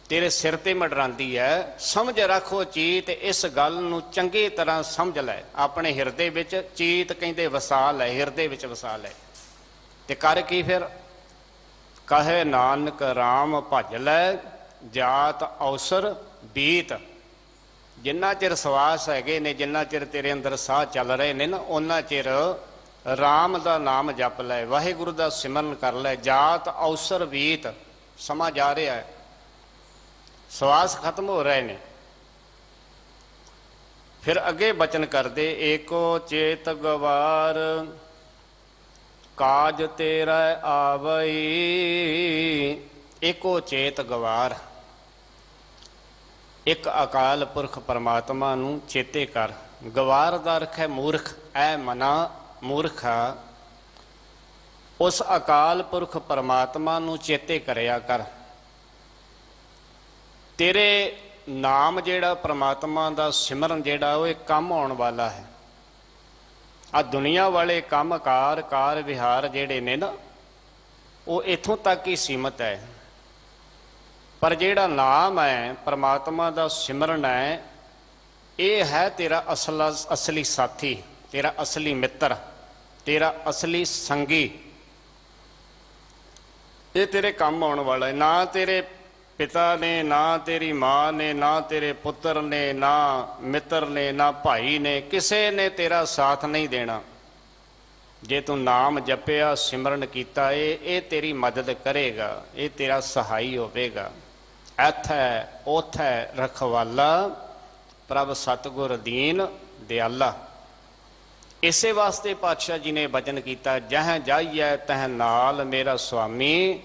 ਤੇਰੇ ਸਿਰ ਤੇ ਮੰਡਰਾਂਦੀ ਹੈ, ਸਮਝ ਰੱਖੋ ਚੀਤ। ਇਸ ਗੱਲ ਨੂੰ ਚੰਗੀ ਤਰ੍ਹਾਂ ਸਮਝ ਲੈ, ਆਪਣੇ ਹਿਰਦੇ ਵਿੱਚ। ਚੀਤ ਕਹਿੰਦੇ ਵਸਾ ਲੈ, ਹਿਰਦੇ ਵਿੱਚ ਵਸਾ ਲੈ। ਤੇ ਕਰ ਕੀ ਫਿਰ? ਕਹੇ ਨਾਨਕ ਰਾਮ ਭਜ ਲੈ, ਜਾਤ ਅਵਸਰ ਬੀਤ। ਜਿੰਨਾ ਚਿਰ ਸਵਾਸ ਹੈਗੇ ਨੇ, ਜਿੰਨਾ ਚਿਰ ਤੇਰੇ ਅੰਦਰ ਸਾਹ ਚੱਲ ਰਹੇ ਨੇ ਨਾ, ਉਹਨਾਂ ਚਿਰ ਰਾਮ ਦਾ ਨਾਮ ਜਪ ਲੈ, ਵਾਹਿਗੁਰੂ ਦਾ ਸਿਮਰਨ ਕਰ ਲੈ। ਜਾਤ ਅਵਸਰ ਬੀਤ, ਸਮਾਂ ਜਾ ਰਿਹਾ ਹੈ, ਸਵਾਸ ਖਤਮ ਹੋ ਰਹੇ ਨੇ। ਫਿਰ ਅੱਗੇ ਬਚਨ ਕਰਦੇ, ਏਕੋ ਚੇਤ ਗਵਾਰ ਕਾਜ ਤੇਰਾ ਆਵਈ। ਏਕੋ ਚੇਤ ਗਵਾਰ, ਇੱਕ ਅਕਾਲ ਪੁਰਖ ਪਰਮਾਤਮਾ ਨੂੰ ਚੇਤੇ ਕਰ। ਗਵਾਰ ਦਾ ਅਰਥ ਹੈ ਮੂਰਖ। ਐ ਮਨਾ ਮੂਰਖਾ, ਉਸ ਅਕਾਲ ਪੁਰਖ ਪਰਮਾਤਮਾ ਨੂੰ ਚੇਤੇ ਕਰਿਆ ਕਰ। ਤੇਰੇ ਨਾਮ ਜਿਹੜਾ ਪਰਮਾਤਮਾ ਦਾ ਸਿਮਰਨ ਜਿਹੜਾ ਉਹ ਇੱਕ ਕੰਮ ਆਉਣ ਵਾਲਾ ਹੈ। ਆ ਦੁਨੀਆ ਵਾਲੇ ਕੰਮ ਕਾਰ ਵਿਹਾਰ ਜਿਹੜੇ ਨੇ ਨਾ, ਉਹ ਇੱਥੋਂ ਤੱਕ ਹੀ ਸੀਮਤ ਹੈ। ਪਰ ਜਿਹੜਾ ਨਾਮ ਹੈ ਪਰਮਾਤਮਾ ਦਾ ਸਿਮਰਨ ਹੈ, ਇਹ ਹੈ ਤੇਰਾ ਅਸਲੀ ਸਾਥੀ, ਤੇਰਾ ਅਸਲੀ ਮਿੱਤਰ, ਤੇਰਾ ਅਸਲੀ ਸੰਗੀ। ਇਹ ਤੇਰੇ ਕੰਮ ਆਉਣ ਵਾਲਾ ਹੈ। ਨਾ ਤੇਰੇ ਪਿਤਾ ਨੇ, ਨਾ ਤੇਰੀ ਮਾਂ ਨੇ, ਨਾ ਤੇਰੇ ਪੁੱਤਰ ਨੇ, ਨਾ ਮਿੱਤਰ ਨੇ, ਨਾ ਭਾਈ ਨੇ, ਕਿਸੇ ਨੇ ਤੇਰਾ ਸਾਥ ਨਹੀਂ ਦੇਣਾ। ਜੇ ਤੂੰ ਨਾਮ ਜਪਿਆ, ਸਿਮਰਨ ਕੀਤਾ, ਇਹ ਤੇਰੀ ਮਦਦ ਕਰੇਗਾ, ਇਹ ਤੇਰਾ ਸਹਾਈ ਹੋਵੇਗਾ। ਐਥੈ ਓਥੈ ਰਖਵਾਲਾ, ਪ੍ਰਭ ਸਤਿਗੁਰ ਦੀਨ ਦਿਆਲਾ। ਇਸੇ ਵਾਸਤੇ ਪਾਤਸ਼ਾਹ ਜੀ ਨੇ ਬਚਨ ਕੀਤਾ, ਜਹ ਜਾਈਐ ਤਹ ਨਾਲ ਮੇਰਾ ਸੁਆਮੀ,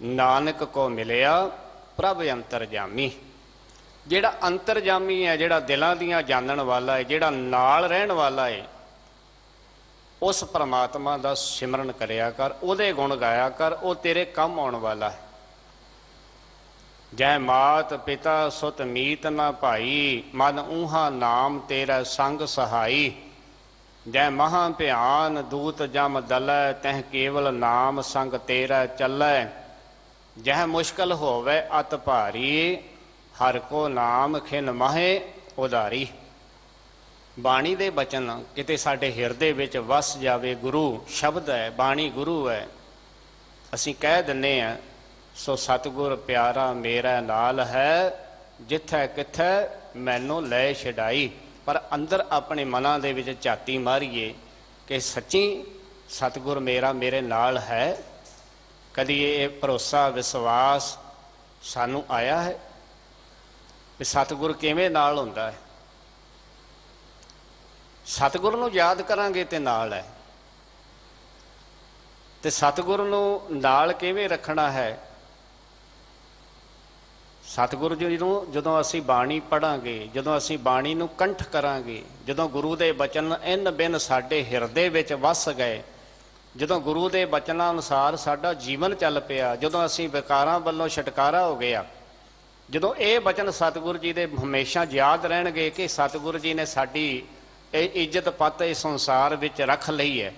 ਨਾਨਕ ਕੋ ਮਿਲਿਆ ਪ੍ਰਭ ਅੰਤਰਜਾਮੀ। ਜਿਹੜਾ ਅੰਤਰਜਾਮੀ ਹੈ, ਜਿਹੜਾ ਦਿਲਾਂ ਦੀਆਂ ਜਾਣਨ ਵਾਲਾ ਹੈ, ਜਿਹੜਾ ਨਾਲ ਰਹਿਣ ਵਾਲਾ ਹੈ, ਉਸ ਪਰਮਾਤਮਾ ਦਾ ਸਿਮਰਨ ਕਰਿਆ ਕਰ, ਉਹਦੇ ਗੁਣ ਗਾਇਆ ਕਰ, ਉਹ ਤੇਰੇ ਕੰਮ ਆਉਣ ਵਾਲਾ ਹੈ। ਜੈ ਮਾਤ ਪਿਤਾ ਸੁਤ ਮੀਤ ਨਾ ਭਾਈ, ਮਨ ਊਹਾ ਨਾਮ ਤੇਰਾ ਸੰਗ ਸਹਾਈ। ਜੈ ਮਹਾ ਭਿਆਨ ਦੂਤ ਜਮ ਦਲੈ, ਤਹ ਕੇਵਲ ਨਾਮ ਸੰਗ ਤੇਰਾ ਚੱਲੈ। ਜਹ ਮੁਸ਼ਕਲ ਹੋਵੇ ਅਤ ਭਾਰੀ, ਹਰ ਕੋ ਨਾਮ ਖਿਨ ਮਾਹੇ ਉਧਾਰੀ। ਬਾਣੀ ਦੇ ਬਚਨ ਕਿਤੇ ਸਾਡੇ ਹਿਰਦੇ ਵਿੱਚ ਵਸ ਜਾਵੇ। ਗੁਰੂ ਸ਼ਬਦ ਹੈ, ਬਾਣੀ ਗੁਰੂ ਹੈ। ਅਸੀਂ ਕਹਿ ਦਿੰਦੇ ਹਾਂ, ਸੋ ਸਤਿਗੁਰ ਪਿਆਰਾ ਮੇਰਾ ਨਾਲ ਹੈ, ਜਿੱਥੈ ਕਿੱਥੈ ਮੈਨੂੰ ਲੈ ਛਡਾਈ। ਪਰ ਅੰਦਰ ਆਪਣੇ ਮਨਾਂ ਦੇ ਵਿੱਚ ਝਾਤੀ ਮਾਰੀਏ ਕਿ ਸੱਚੀ ਸਤਿਗੁਰ ਮੇਰਾ ਮੇਰੇ ਨਾਲ ਹੈ। ਕਦੀ ਇਹ ਭਰੋਸਾ ਵਿਸ਼ਵਾਸ ਸਾਨੂੰ ਆਇਆ ਹੈ ਵੀ ਸਤਿਗੁਰ ਕਿਵੇਂ ਨਾਲ ਹੁੰਦਾ ਹੈ? ਸਤਿਗੁਰ ਨੂੰ ਯਾਦ ਕਰਾਂਗੇ ਤੇ ਨਾਲ ਹੈ, ਤੇ ਸਤਿਗੁਰ ਨੂੰ ਨਾਲ ਕਿਵੇਂ ਰੱਖਣਾ ਹੈ? ਸਤਿਗੁਰੂ ਜੀ ਨੂੰ ਜਦੋਂ ਅਸੀਂ ਬਾਣੀ ਪੜ੍ਹਾਂਗੇ, ਜਦੋਂ ਅਸੀਂ ਬਾਣੀ ਨੂੰ ਕੰਠ ਕਰਾਂਗੇ, ਜਦੋਂ ਗੁਰੂ ਦੇ ਬਚਨ ਇਨ ਬਿਨ ਸਾਡੇ ਹਿਰਦੇ ਵਿੱਚ ਵਸ ਗਏ, ਜਦੋਂ ਗੁਰੂ ਦੇ ਬਚਨਾਂ ਅਨੁਸਾਰ ਸਾਡਾ ਜੀਵਨ ਚੱਲ ਪਿਆ, ਜਦੋਂ ਅਸੀਂ ਵਿਕਾਰਾਂ ਵੱਲੋਂ ਛੁਟਕਾਰਾ ਹੋ ਗਿਆ, ਜਦੋਂ ਇਹ ਬਚਨ ਸਤਿਗੁਰੂ ਜੀ ਦੇ ਹਮੇਸ਼ਾ ਯਾਦ ਰਹਿਣਗੇ ਕਿ ਸਤਿਗੁਰੂ ਜੀ ਨੇ ਸਾਡੀ ਇਹ ਇੱਜ਼ਤ ਪੱਤ ਇਸ ਸੰਸਾਰ ਵਿੱਚ ਰੱਖ ਲਈ ਹੈ।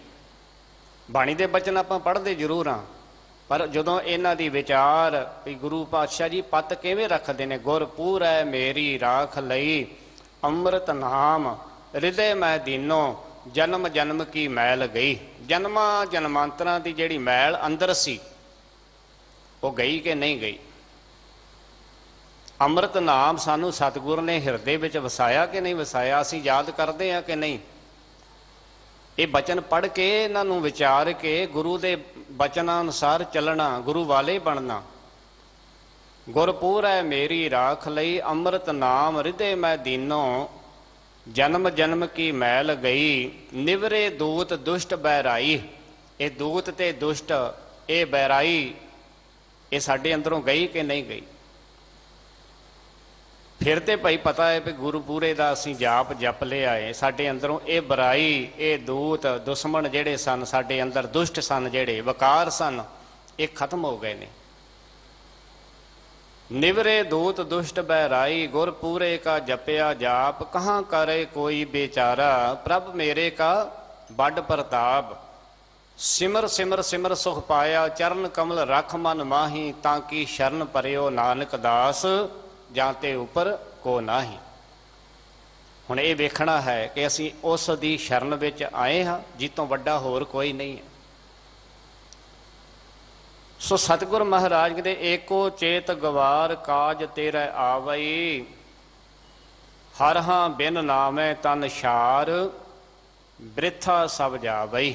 ਬਾਣੀ ਦੇ ਬਚਨ ਆਪਾਂ ਪੜ੍ਹਦੇ ਜ਼ਰੂਰ ਹਾਂ, ਪਰ ਜਦੋਂ ਇਹਨਾਂ ਦੀ ਵਿਚਾਰ ਵੀ ਗੁਰੂ ਪਾਤਸ਼ਾਹ ਜੀ ਪੱਤ ਕਿਵੇਂ ਰੱਖਦੇ ਨੇ, ਗੁਰ ਪੂਰੈ ਮੇਰੀ ਰਾਖ ਲਈ ਅੰਮ੍ਰਿਤ ਨਾਮ ਹਿਰਦੇ ਮੈਂ ਦੀਨੋ ਜਨਮ ਜਨਮ ਕੀ ਮੈਲ ਗਈ। ਜਨਮਾਂ ਜਨਮਾਂਤਰਾਂ ਦੀ ਜਿਹੜੀ ਮੈਲ ਅੰਦਰ ਸੀ ਉਹ ਗਈ ਕਿ ਨਹੀਂ ਗਈ? ਅੰਮ੍ਰਿਤ ਨਾਮ ਸਾਨੂੰ ਸਤਿਗੁਰ ਨੇ ਹਿਰਦੇ ਵਿੱਚ ਵਸਾਇਆ ਕਿ ਨਹੀਂ ਵਸਾਇਆ? ਅਸੀਂ ਯਾਦ ਕਰਦੇ ਹਾਂ ਕਿ ਨਹੀਂ? ਇਹ ਬਚਨ ਪੜ੍ਹ ਕੇ, ਇਹਨਾਂ ਨੂੰ ਵਿਚਾਰ ਕੇ ਗੁਰੂ ਦੇ ਬਚਨਾਂ ਅਨੁਸਾਰ ਚੱਲਣਾ, ਗੁਰੂ ਵਾਲੇ ਬਣਨਾ। ਗੁਰਪੂਰੈ ਮੇਰੀ ਰਾਖ ਲਈ ਅੰਮ੍ਰਿਤ ਨਾਮ ਹਿਰਦੇ ਮੈਂ ਦੀਨੋ ਜਨਮ ਜਨਮ ਕੀ ਮੈਲ ਗਈ। ਨਿਵਰੇ ਦੂਤ ਦੁਸ਼ਟ ਬੈਰਾਈ। ਇਹ ਦੂਤ ਤੇ ਦੁਸ਼ਟ, ਇਹ ਬੈਰਾਈ, ਇਹ ਸਾਡੇ ਅੰਦਰੋਂ ਗਈ ਕਿ ਨਹੀਂ ਗਈ? ਫਿਰ ਤੇ ਭਾਈ ਪਤਾ ਹੈ ਵੀ ਗੁਰਪੂਰੇ ਦਾ ਅਸੀਂ ਜਾਪ ਜਪ ਲਿਆ ਹੈ, ਸਾਡੇ ਅੰਦਰੋਂ ਇਹ ਬੁਰਾਈ, ਇਹ ਦੂਤ ਦੁਸ਼ਮਣ ਜਿਹੜੇ ਸਨ ਸਾਡੇ ਅੰਦਰ, ਦੁਸ਼ਟ ਸਨ ਜਿਹੜੇ ਵਕਾਰ ਸਨ, ਇਹ ਖਤਮ ਹੋ ਗਏ ਨੇ। ਨਿਵਰੇ ਦੂਤ ਦੁਸ਼ਟ ਬਹਿਰਾਈ ਗੁਰਪੂਰੇ ਕਾ ਜਪਿਆ ਜਾਪ ਕਹਾਂ ਕਰੇ ਕੋਈ ਬੇਚਾਰਾ। ਪ੍ਰਭ ਮੇਰੇ ਕਾ ਵੱਡ ਪ੍ਰਤਾਪ ਸਿਮਰ ਸਿਮਰ ਸਿਮਰ ਸੁਖ ਪਾਇਆ ਚਰਨ ਕਮਲ ਰਖ ਮਨ ਮਾਹੀ ਤਾਂ ਕੀ ਸ਼ਰਨ ਪਰਿਓ ਨਾਨਕ ਦਾਸ ਜਾਂ ਤੇ ਉੱਪਰ ਕੋ ਨਾਹੀ। ਹੁਣ ਇਹ ਵੇਖਣਾ ਹੈ ਕਿ ਅਸੀਂ ਉਸ ਦੀ ਸ਼ਰਨ ਵਿੱਚ ਆਏ ਹਾਂ ਜਿਸ ਤੋਂ ਵੱਡਾ ਹੋਰ ਕੋਈ ਨਹੀਂ ਹੈ। ਸੋ ਸਤਿਗੁਰ ਮਹਾਰਾਜ ਕਹਿੰਦੇ ਏਕੋ ਚੇਤ ਗਵਾਰ ਕਾਜ ਤੇਰਾ ਆਵਈ ਹਰ ਹਾਂ ਬਿਨ ਨਾਮੈ ਤਨ ਛਾਰ ਬ੍ਰਿਥਾ ਸਭ ਜਾਵਈ।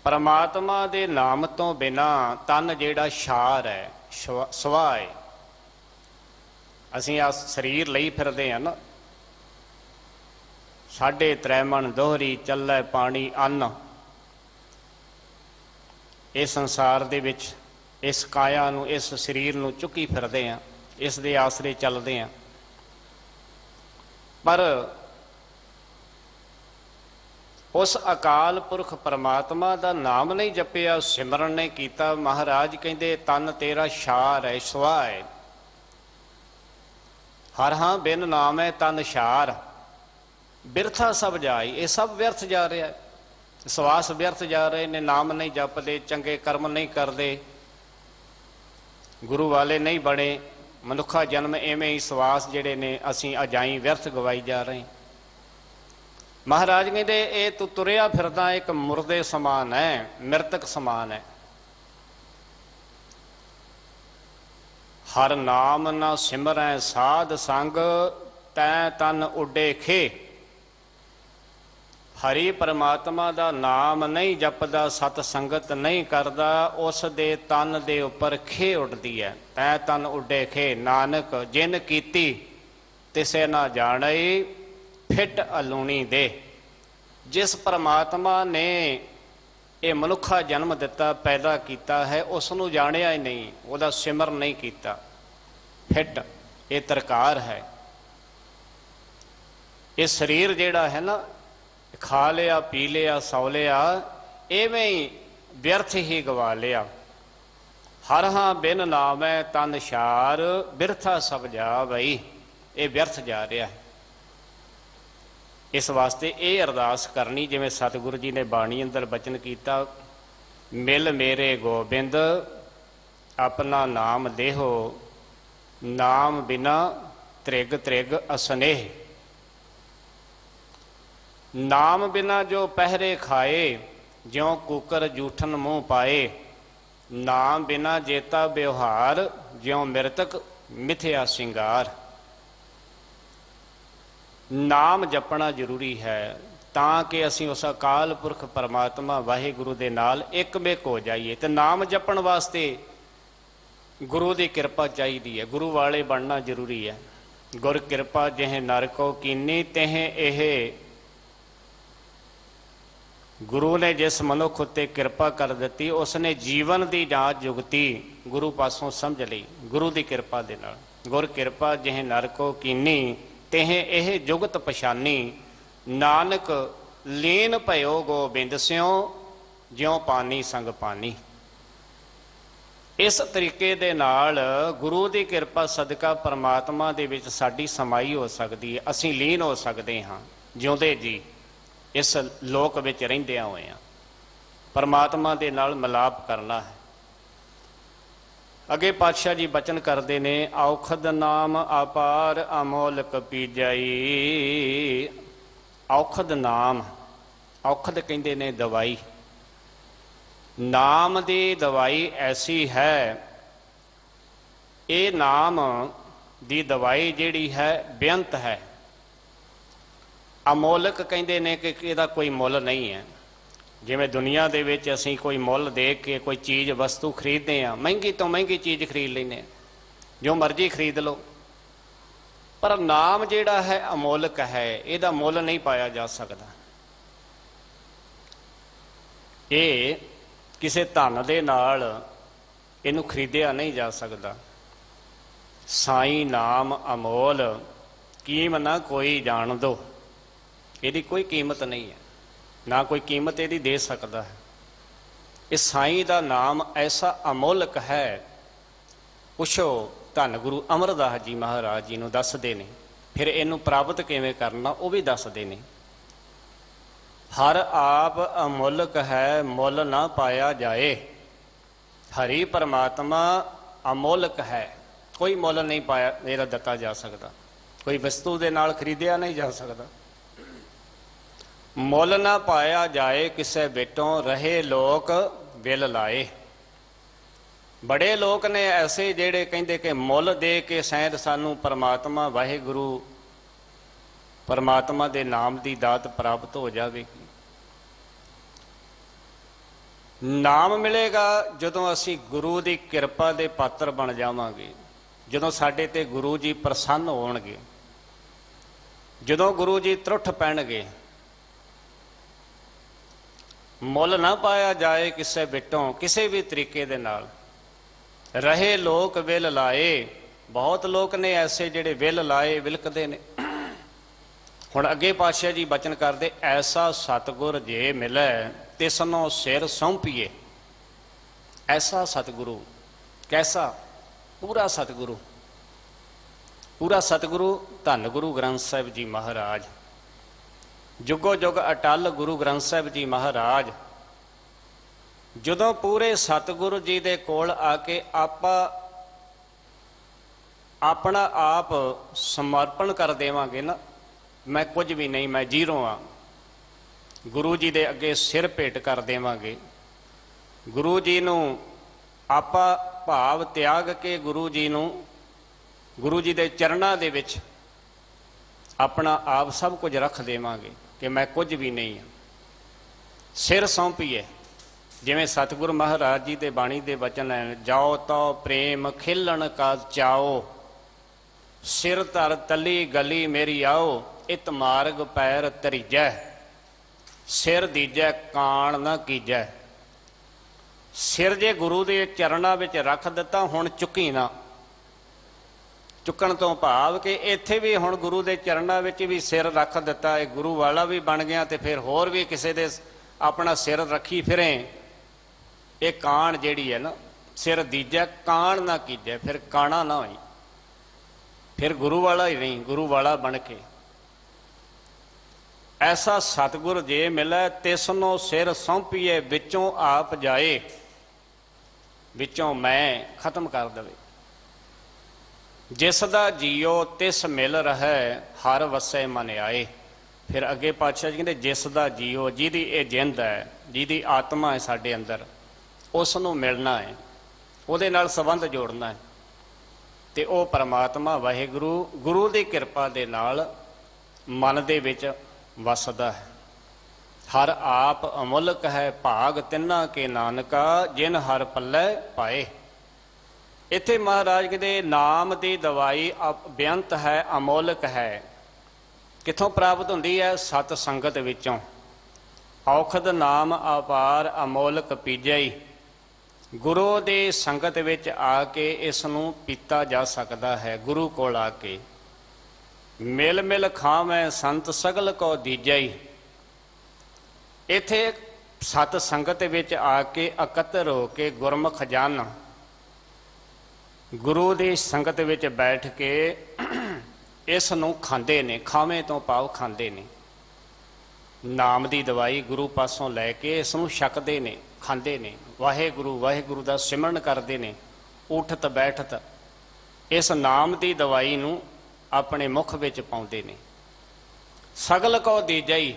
ਪਰਮਾਤਮਾ ਦੇ ਨਾਮ ਤੋਂ ਬਿਨਾ ਤਨ ਜਿਹੜਾ ਛਾਰ ਹੈ, ਸਵਾਹ ਹੈ। ਅਸੀਂ ਆ ਸਰੀਰ ਲਈ ਫਿਰਦੇ ਹਾਂ ਨਾ, 3.5 ਮਣ ਦੋਹਰੀ ਚੱਲੇ ਪਾਣੀ ਅੰਨ, ਇਸ ਸੰਸਾਰ ਦੇ ਵਿੱਚ ਇਸ ਕਾਇਆ ਨੂੰ, ਇਸ ਸਰੀਰ ਨੂੰ ਚੁੱਕੀ ਫਿਰਦੇ ਹਾਂ, ਇਸ ਦੇ ਆਸਰੇ ਚੱਲਦੇ ਹਾਂ। ਪਰ ਉਸ ਅਕਾਲ ਪੁਰਖ ਪਰਮਾਤਮਾ ਦਾ ਨਾਮ ਨਹੀਂ ਜਪਿਆ, ਸਿਮਰਨ ਨਹੀਂ ਕੀਤਾ। ਮਹਾਰਾਜ ਕਹਿੰਦੇ ਤਨ ਤੇਰਾ ਛਾਰ ਹੈ, ਸਵਾਹ ਹੈ। ਹਰ ਹਾਂ ਬਿਨ ਨਾਮ ਹੈ ਤਨ ਛਾਰ ਬਿਰਥਾ ਸਭ ਜਾਈ। ਇਹ ਸਭ ਵਿਅਰਥ ਜਾ ਰਿਹਾ ਹੈ, ਸਵਾਸ ਵਿਅਰਥ ਜਾ ਰਹੇ ਨੇ। ਨਾਮ ਨਹੀਂ ਜਪਦੇ, ਚੰਗੇ ਕਰਮ ਨਹੀਂ ਕਰਦੇ, ਗੁਰੂ ਵਾਲੇ ਨਹੀਂ ਬਣੇ, ਮਨੁੱਖਾ ਜਨਮ ਐਵੇਂ ਹੀ ਸਵਾਸ ਜਿਹੜੇ ਨੇ ਅਸੀਂ ਅਜਾਈ ਵਿਅਰਥ ਗਵਾਈ ਜਾ ਰਹੇ। ਮਹਾਰਾਜ ਕਹਿੰਦੇ ਇਹ ਤੂੰ ਤੁਰਿਆ ਫਿਰਦਾ ਇੱਕ ਮੁਰਦੇ ਸਮਾਨ ਹੈ, ਮ੍ਰਿਤਕ ਸਮਾਨ ਹੈ। ਹਰ ਨਾਮ ਨਾ ਸਿਮਰੈ ਸਾਧ ਸੰਗ ਤੈ ਤਨ ਉੱਡੇ ਖੇ। ਹਰੀ ਪਰਮਾਤਮਾ ਦਾ ਨਾਮ ਨਹੀਂ ਜਪਦਾ, ਸਤ ਸੰਗਤ ਨਹੀਂ ਕਰਦਾ, ਉਸ ਦੇ ਤਨ ਦੇ ਉੱਪਰ ਖੇ ਉੱਡਦੀ ਹੈ। ਤੈ ਤਨ ਉੱਡੇ ਖੇ ਨਾਨਕ ਜਿਨ ਕੀਤੀ ਤਿਸੇ ਨਾ ਜਾਣਈ ਫਿੱਟ ਅਲੂਣੀ ਦੇ। ਜਿਸ ਪਰਮਾਤਮਾ ਨੇ ਇਹ ਮਨੁੱਖਾ ਜਨਮ ਦਿੱਤਾ, ਪੈਦਾ ਕੀਤਾ ਹੈ, ਉਸ ਨੂੰ ਜਾਣਿਆ ਹੀ ਨਹੀਂ, ਉਹਦਾ ਸਿਮਰਨ ਨਹੀਂ ਕੀਤਾ। ਫਿੱਟ ਇਹ ਤਰਕਾਰ ਹੈ। ਇਹ ਸਰੀਰ ਜਿਹੜਾ ਹੈ ਨਾ, ਖਾ ਲਿਆ ਪੀ ਲਿਆ ਸੌ ਲਿਆ, ਐਵੇਂ ਹੀ ਵਿਅਰਥ ਹੀ ਗਵਾ ਲਿਆ। ਹਰ ਹਾਂ ਬਿਨ ਨਾਮੈ ਤਨ ਛਾਰ ਬਿਰਥਾ ਸਭ ਜਾਵਈ। ਇਹ ਵਿਅਰਥ ਜਾ ਰਿਹਾ ਹੈ। ਇਸ ਵਾਸਤੇ ਇਹ ਅਰਦਾਸ ਕਰਨੀ ਜਿਵੇਂ ਸਤਿਗੁਰੂ ਜੀ ਨੇ ਬਾਣੀ ਅੰਦਰ ਬਚਨ ਕੀਤਾ, ਮਿਲ ਮੇਰੇ ਗੋਬਿੰਦ ਆਪਣਾ ਨਾਮ ਦੇਹੋ ਨਾਮ ਬਿਨਾ ਤ੍ਰਿਗ ਤ੍ਰਿਗ ਅਸਨੇਹ। ਨਾਮ ਬਿਨਾ ਜੋ ਪਹਿਰੇ ਖਾਏ ਜਿਉਂ ਕੂਕਰ ਜੂਠਨ ਮੂੰਹ ਪਾਏ। ਨਾਮ ਬਿਨਾ ਜੇਤਾ ਵਿਵਹਾਰ ਜਿਉਂ ਮ੍ਰਿਤਕ ਮਿਥਿਆ ਸਿੰਗਾਰ। ਨਾਮ ਜਪਣਾ ਜ਼ਰੂਰੀ ਹੈ, ਤਾਂ ਕਿ ਅਸੀਂ ਉਸ ਅਕਾਲ ਪੁਰਖ ਪਰਮਾਤਮਾ ਵਾਹਿਗੁਰੂ ਦੇ ਨਾਲ ਇੱਕਮਿਕ ਹੋ ਜਾਈਏ। ਤੇ ਨਾਮ ਜਪਣ ਵਾਸਤੇ ਗੁਰੂ ਦੀ ਕਿਰਪਾ ਚਾਹੀਦੀ ਹੈ, ਗੁਰੂ ਵਾਲੇ ਬਣਨਾ ਜ਼ਰੂਰੀ ਹੈ। ਗੁਰ ਕਿਰਪਾ ਜਿਹੇ ਨਰ ਕੋ ਕੀਨੀ ਤਹਿ ਇਹ, ਗੁਰੂ ਨੇ ਜਿਸ ਮਨੁੱਖ ਉੱਤੇ ਕਿਰਪਾ ਕਰ ਦਿੱਤੀ ਉਸਨੇ ਜੀਵਨ ਦੀ ਜਾਂਚ ਜੁਗਤੀ ਗੁਰੂ ਪਾਸੋਂ ਸਮਝ ਲਈ, ਗੁਰੂ ਦੀ ਕਿਰਪਾ ਦੇ ਨਾਲ। ਗੁਰ ਕਿਰਪਾ ਜਿਹੇ ਨਰ ਕੋ ਕੀਨੀ ਤਹਿ ਇਹ ਜੁਗਤ ਪਛਾਨੀ, ਨਾਨਕ ਲੀਨ ਭਇਓ ਗੋਬਿੰਦ ਸਿਉ ਜਿਉ ਪਾਨੀ ਸੰਗ ਪਾਨੀ। ਇਸ ਤਰੀਕੇ ਦੇ ਨਾਲ ਗੁਰੂ ਦੀ ਕਿਰਪਾ ਸਦਕਾ ਪਰਮਾਤਮਾ ਦੇ ਵਿੱਚ ਸਾਡੀ ਸਮਾਈ ਹੋ ਸਕਦੀ ਹੈ, ਅਸੀਂ ਲੀਨ ਹੋ ਸਕਦੇ ਹਾਂ ਜਿਉਂਦੇ ਜੀ ਇਸ ਲੋਕ ਵਿੱਚ ਰਹਿੰਦਿਆਂ ਹੋਇਆਂ। ਪਰਮਾਤਮਾ ਦੇ ਨਾਲ ਮਿਲਾਪ ਕਰਨਾ ਹੈ। ਅੱਗੇ ਪਾਤਸ਼ਾਹ ਜੀ ਬਚਨ ਕਰਦੇ ਨੇ, ਔਖਦ ਨਾਮ ਅਪਾਰ ਅਮੋਲਕ ਪੀਜਾਈ। ਔਖਦ ਨਾਮ, ਔਖਦ ਕਹਿੰਦੇ ਨੇ ਦਵਾਈ। ਨਾਮ ਦੀ ਦਵਾਈ ਐਸੀ ਹੈ, ਇਹ ਨਾਮ ਦੀ ਦਵਾਈ ਜਿਹੜੀ ਹੈ ਬੇਅੰਤ ਹੈ। ਅਮੋਲਕ ਕਹਿੰਦੇ ਨੇ ਕਿ ਇਹਦਾ ਕੋਈ ਮੁੱਲ ਨਹੀਂ ਹੈ। ਜਿਵੇਂ ਦੁਨੀਆ ਦੇ ਵਿੱਚ ਅਸੀਂ ਕੋਈ ਮੁੱਲ ਦੇ ਕੇ ਕੋਈ ਚੀਜ਼ ਵਸਤੂ ਖਰੀਦਦੇ ਹਾਂ, ਮਹਿੰਗੀ ਤੋਂ ਮਹਿੰਗੀ ਚੀਜ਼ ਖਰੀਦ ਲੈਂਦੇ ਹਾਂ, ਜੋ ਮਰਜ਼ੀ ਖਰੀਦ ਲਓ। ਪਰ ਨਾਮ ਜਿਹੜਾ ਹੈ ਅਮੋਲਕ ਹੈ, ਇਹਦਾ ਮੁੱਲ ਨਹੀਂ ਪਾਇਆ ਜਾ ਸਕਦਾ। ਇਹ ਕਿਸੇ ਧਨ ਦੇ ਨਾਲ ਇਹਨੂੰ ਖਰੀਦਿਆ ਨਹੀਂ ਜਾ ਸਕਦਾ। ਸਾਈਂ ਨਾਮ ਅਮੋਲ, ਕੀਮ ਨਾ ਕੋਈ ਜਾਣ ਦੋ। ਇਹਦੀ ਕੋਈ ਕੀਮਤ ਨਹੀਂ ਹੈ, ਨਾ ਕੋਈ ਕੀਮਤ ਇਹਦੀ ਦੇ ਸਕਦਾ ਹੈ। ਇਹ ਸਾਈਂ ਦਾ ਨਾਮ ਐਸਾ ਅਮੋਲਕ ਹੈ। ਪੁੱਛੋ ਧੰਨ ਗੁਰੂ ਅਮਰਦਾਸ ਜੀ ਮਹਾਰਾਜ ਜੀ ਨੂੰ ਦੱਸਦੇ ਨੇ। ਫਿਰ ਇਹਨੂੰ ਪ੍ਰਾਪਤ ਕਿਵੇਂ ਕਰਨਾ ਉਹ ਵੀ ਦੱਸਦੇ ਨੇ। ਹਰ ਆਪ ਅਮੁੱਲਕ ਹੈ, ਮੁੱਲ ਨਾ ਪਾਇਆ ਜਾਏ। ਹਰੀ ਪਰਮਾਤਮਾ ਅਮੋਲਕ ਹੈ, ਕੋਈ ਮੁੱਲ ਨਹੀਂ ਪਾਇਆ ਇਹਦਾ ਦਿੱਤਾ ਜਾ ਸਕਦਾ, ਕੋਈ ਵਸਤੂ ਦੇ ਨਾਲ ਖਰੀਦਿਆ ਨਹੀਂ ਜਾ ਸਕਦਾ। ਮੁੱਲ ਨਾ ਪਾਇਆ ਜਾਏ ਕਿਸੇ ਬਿਟੋਂ, ਰਹੇ ਲੋਕ ਵਿਲ ਲਾਏ। ਬੜੇ ਲੋਕ ਨੇ ਐਸੇ ਜਿਹੜੇ ਕਹਿੰਦੇ ਕਿ ਮੁੱਲ ਦੇ ਕੇ ਸ਼ਾਇਦ ਸਾਨੂੰ ਪਰਮਾਤਮਾ ਵਾਹਿਗੁਰੂ ਪਰਮਾਤਮਾ ਦੇ ਨਾਮ ਦੀ ਦਾਤ ਪ੍ਰਾਪਤ ਹੋ ਜਾਵੇਗੀ। ਨਾਮ ਮਿਲੇਗਾ ਜਦੋਂ ਅਸੀਂ ਗੁਰੂ ਦੀ ਕਿਰਪਾ ਦੇ ਪਾਤਰ ਬਣ ਜਾਵਾਂਗੇ, ਜਦੋਂ ਸਾਡੇ ਤੇ ਗੁਰੂ ਜੀ ਪ੍ਰਸੰਨ ਹੋਣਗੇ, ਜਦੋਂ ਗੁਰੂ ਜੀ ਤਰੁੱਠ ਪੈਣਗੇ। ਮੁੱਲ ਨਾ ਪਾਇਆ ਜਾਏ ਕਿਸੇ ਬਿਟੋਂ, ਕਿਸੇ ਵੀ ਤਰੀਕੇ ਦੇ ਨਾਲ। ਰਹੇ ਲੋਕ ਵਿਲ ਲਾਏ। ਬਹੁਤ ਲੋਕ ਨੇ ਐਸੇ ਜਿਹੜੇ ਵਿਲ ਲਾਏ, ਵਿਲਕਦੇ ਨੇ। ਹੁਣ ਅੱਗੇ ਪਾਤਸ਼ਾਹ ਜੀ ਬਚਨ ਕਰਦੇ, ਐਸਾ ਸਤਿਗੁਰ ਜੇ ਮਿਲੈ ਤਿਸਨੋਂ ਸਿਰ ਸੌਂਪੀਏ। ਐਸਾ ਸਤਿਗੁਰੂ, ਕੈਸਾ? ਪੂਰਾ ਸਤਿਗੁਰੂ। ਪੂਰਾ ਸਤਿਗੁਰੂ ਧੰਨ ਗੁਰੂ ਗ੍ਰੰਥ ਸਾਹਿਬ ਜੀ ਮਹਾਰਾਜ, ਜੁਗੋ ਜੁਗ ਅਟਲ ਗੁਰੂ ਗ੍ਰੰਥ ਸਾਹਿਬ ਜੀ ਮਹਾਰਾਜ। ਜਦੋਂ ਪੂਰੇ ਸਤਿਗੁਰੂ ਜੀ ਦੇ ਕੋਲ ਆ ਕੇ ਆਪਣਾ ਆਪ ਸਮਰਪਣ ਕਰ ਦੇਵਾਂਗੇ ਨਾ, ਮੈਂ ਕੁਝ ਵੀ ਨਹੀਂ, ਮੈਂ ਜ਼ੀਰੋ ਹਾਂ, ਗੁਰੂ ਜੀ ਦੇ ਅੱਗੇ ਸਿਰ ਭੇਟ ਕਰ ਦੇਵਾਂਗੇ। ਗੁਰੂ ਜੀ ਨੂੰ ਆਪਾਂ ਭਾਵ ਤਿਆਗ ਕੇ ਗੁਰੂ ਜੀ ਨੂੰ, ਗੁਰੂ ਜੀ ਦੇ ਚਰਨਾਂ ਦੇ ਵਿੱਚ ਆਪਣਾ ਆਪ ਸਭ ਕੁਝ ਰੱਖ ਦੇਵਾਂਗੇ ਕਿ ਮੈਂ ਕੁਝ ਵੀ ਨਹੀਂ ਹਾਂ। ਸਿਰ ਸੌਂਪੀਏ। ਜਿਵੇਂ ਸਤਿਗੁਰੂ ਮਹਾਰਾਜ ਜੀ ਦੇ ਬਾਣੀ ਦੇ ਬਚਨ ਹੈ, ਜਾਓ ਤੋ ਪ੍ਰੇਮ ਖੇਲਣ ਕਾ ਚਾਓ, ਸਿਰ ਧਰ ਤਲੀ ਗਲੀ ਮੇਰੀ ਆਓ, ਇਤ ਮਾਰਗ ਪੈਰ ਧਰੀਜੈ, ਸਿਰ ਦੀਜੈ ਕਾਣ ਨਾ ਕੀਜੈ। ਸਿਰ ਜੇ ਗੁਰੂ ਦੇ ਚਰਨਾਂ ਵਿੱਚ ਰੱਖ ਦਿੱਤਾ, ਹੁਣ ਚੁੱਕੀ ਨਾ। ਚੁੱਕਣ ਤੋਂ ਭਾਵ ਕਿ ਇੱਥੇ ਵੀ ਹੁਣ ਗੁਰੂ ਦੇ ਚਰਨਾਂ ਵਿੱਚ ਵੀ ਸਿਰ ਰੱਖ ਦਿੱਤਾ, ਇਹ ਗੁਰੂ ਵਾਲਾ ਵੀ ਬਣ ਗਿਆ, ਤੇ ਫਿਰ ਹੋਰ ਵੀ ਕਿਸੇ ਦੇ ਆਪਣਾ ਸਿਰ ਰੱਖੀ ਫਿਰੇ। ਇਹ ਕਾਣ ਜਿਹੜੀ ਹੈ ਨਾ, ਸਿਰ ਦੀਜੈ ਕਾਣ ਨਾ ਕੀਜੈ, ਫਿਰ ਕਾਣਾ ਨਾ ਹੋਈ, ਫਿਰ ਗੁਰੂ ਵਾਲਾ ਹੀ ਨਹੀਂ, ਗੁਰੂ ਵਾਲਾ ਬਣ ਕੇ। ਐਸਾ ਸਤਿਗੁਰ ਜੇ ਮਿਲੈ ਤਿਸਨੋਂ ਸਿਰ ਸੌਂਪੀਏ, ਵਿੱਚੋਂ ਆਪ ਜਾਏ, ਵਿੱਚੋਂ ਮੈਂ ਖਤਮ ਕਰ ਦੇਵੇ। ਜਿਸ ਦਾ ਜੀਓ ਤਿਸ ਮਿਲ ਰਹਿ, ਹਰ ਵਸੈ ਮਨ ਆਏ। ਫਿਰ ਅੱਗੇ ਪਾਤਸ਼ਾਹ ਜੀ ਕਹਿੰਦੇ, ਜਿਸ ਦਾ ਜੀਓ, ਜਿਹਦੀ ਇਹ ਜਿੰਦ ਹੈ, ਜਿਹਦੀ ਆਤਮਾ ਹੈ ਸਾਡੇ ਅੰਦਰ, ਉਸ ਨੂੰ ਮਿਲਣਾ ਹੈ, ਉਹਦੇ ਨਾਲ ਸੰਬੰਧ ਜੋੜਨਾ ਹੈ। ਤੇ ਉਹ ਪਰਮਾਤਮਾ ਵਾਹਿਗੁਰੂ ਗੁਰੂ ਦੀ ਕਿਰਪਾ ਦੇ ਨਾਲ ਮਨ ਦੇ ਵਿੱਚ ਵਸਦਾ ਹੈ। ਹਰ ਆਪ ਅਮੁੱਲਕ ਹੈ, ਭਾਗ ਤਿੰਨਾ ਕੇ ਨਾਨਕਾ, ਜਿਨ ਹਰ ਪੱਲੇ ਪਾਏ। ਇੱਥੇ ਮਹਾਰਾਜ ਕਹਿੰਦੇ ਨਾਮ ਦੀ ਦਵਾਈ ਬੇਅੰਤ ਹੈ, ਅਮੋਲਕ ਹੈ। ਕਿੱਥੋਂ ਪ੍ਰਾਪਤ ਹੁੰਦੀ ਹੈ? ਸਤ ਸੰਗਤ ਵਿੱਚੋਂ। ਔਖਦ ਨਾਮ ਅਪਾਰ ਅਮੋਲਕ ਪੀਜਈ। ਗੁਰੂ ਦੀ ਸੰਗਤ ਵਿੱਚ ਆ ਕੇ ਇਸ ਨੂੰ ਪੀਤਾ ਜਾ ਸਕਦਾ ਹੈ। ਗੁਰੂ ਕੋਲ ਆ ਕੇ ਮਿਲ ਮਿਲ ਖਾਵੇਂ ਸੰਤ ਸਗਲ ਕੋ ਦੀਜਈ। ਇੱਥੇ ਸਤ ਸੰਗਤ ਵਿੱਚ ਆ ਕੇ ਇਕੱਤਰ ਹੋ ਕੇ ਗੁਰਮੁਖ ਜਨ ਗੁਰੂ ਦੀ ਸੰਗਤ ਵਿੱਚ ਬੈਠ ਕੇ ਇਸ ਨੂੰ ਖਾਂਦੇ ਨੇ। ਖਾਵੇਂ ਤੋਂ ਭਾਵ ਖਾਂਦੇ ਨੇ। ਨਾਮ ਦੀ ਦਵਾਈ ਗੁਰੂ ਪਾਸੋਂ ਲੈ ਕੇ ਇਸ ਨੂੰ ਛਕਦੇ ਨੇ, ਖਾਂਦੇ ਨੇ। ਵਾਹਿਗੁਰੂ ਵਾਹਿਗੁਰੂ ਦਾ ਸਿਮਰਨ ਕਰਦੇ ਨੇ। ਉਠਤ ਬੈਠਤ ਇਸ ਨਾਮ ਦੀ ਦਵਾਈ ਨੂੰ ਆਪਣੇ ਮੁਖ ਵਿੱਚ ਪਾਉਂਦੇ ਨੇ। ਸਗਲ ਕੋ ਦੀਜਈ,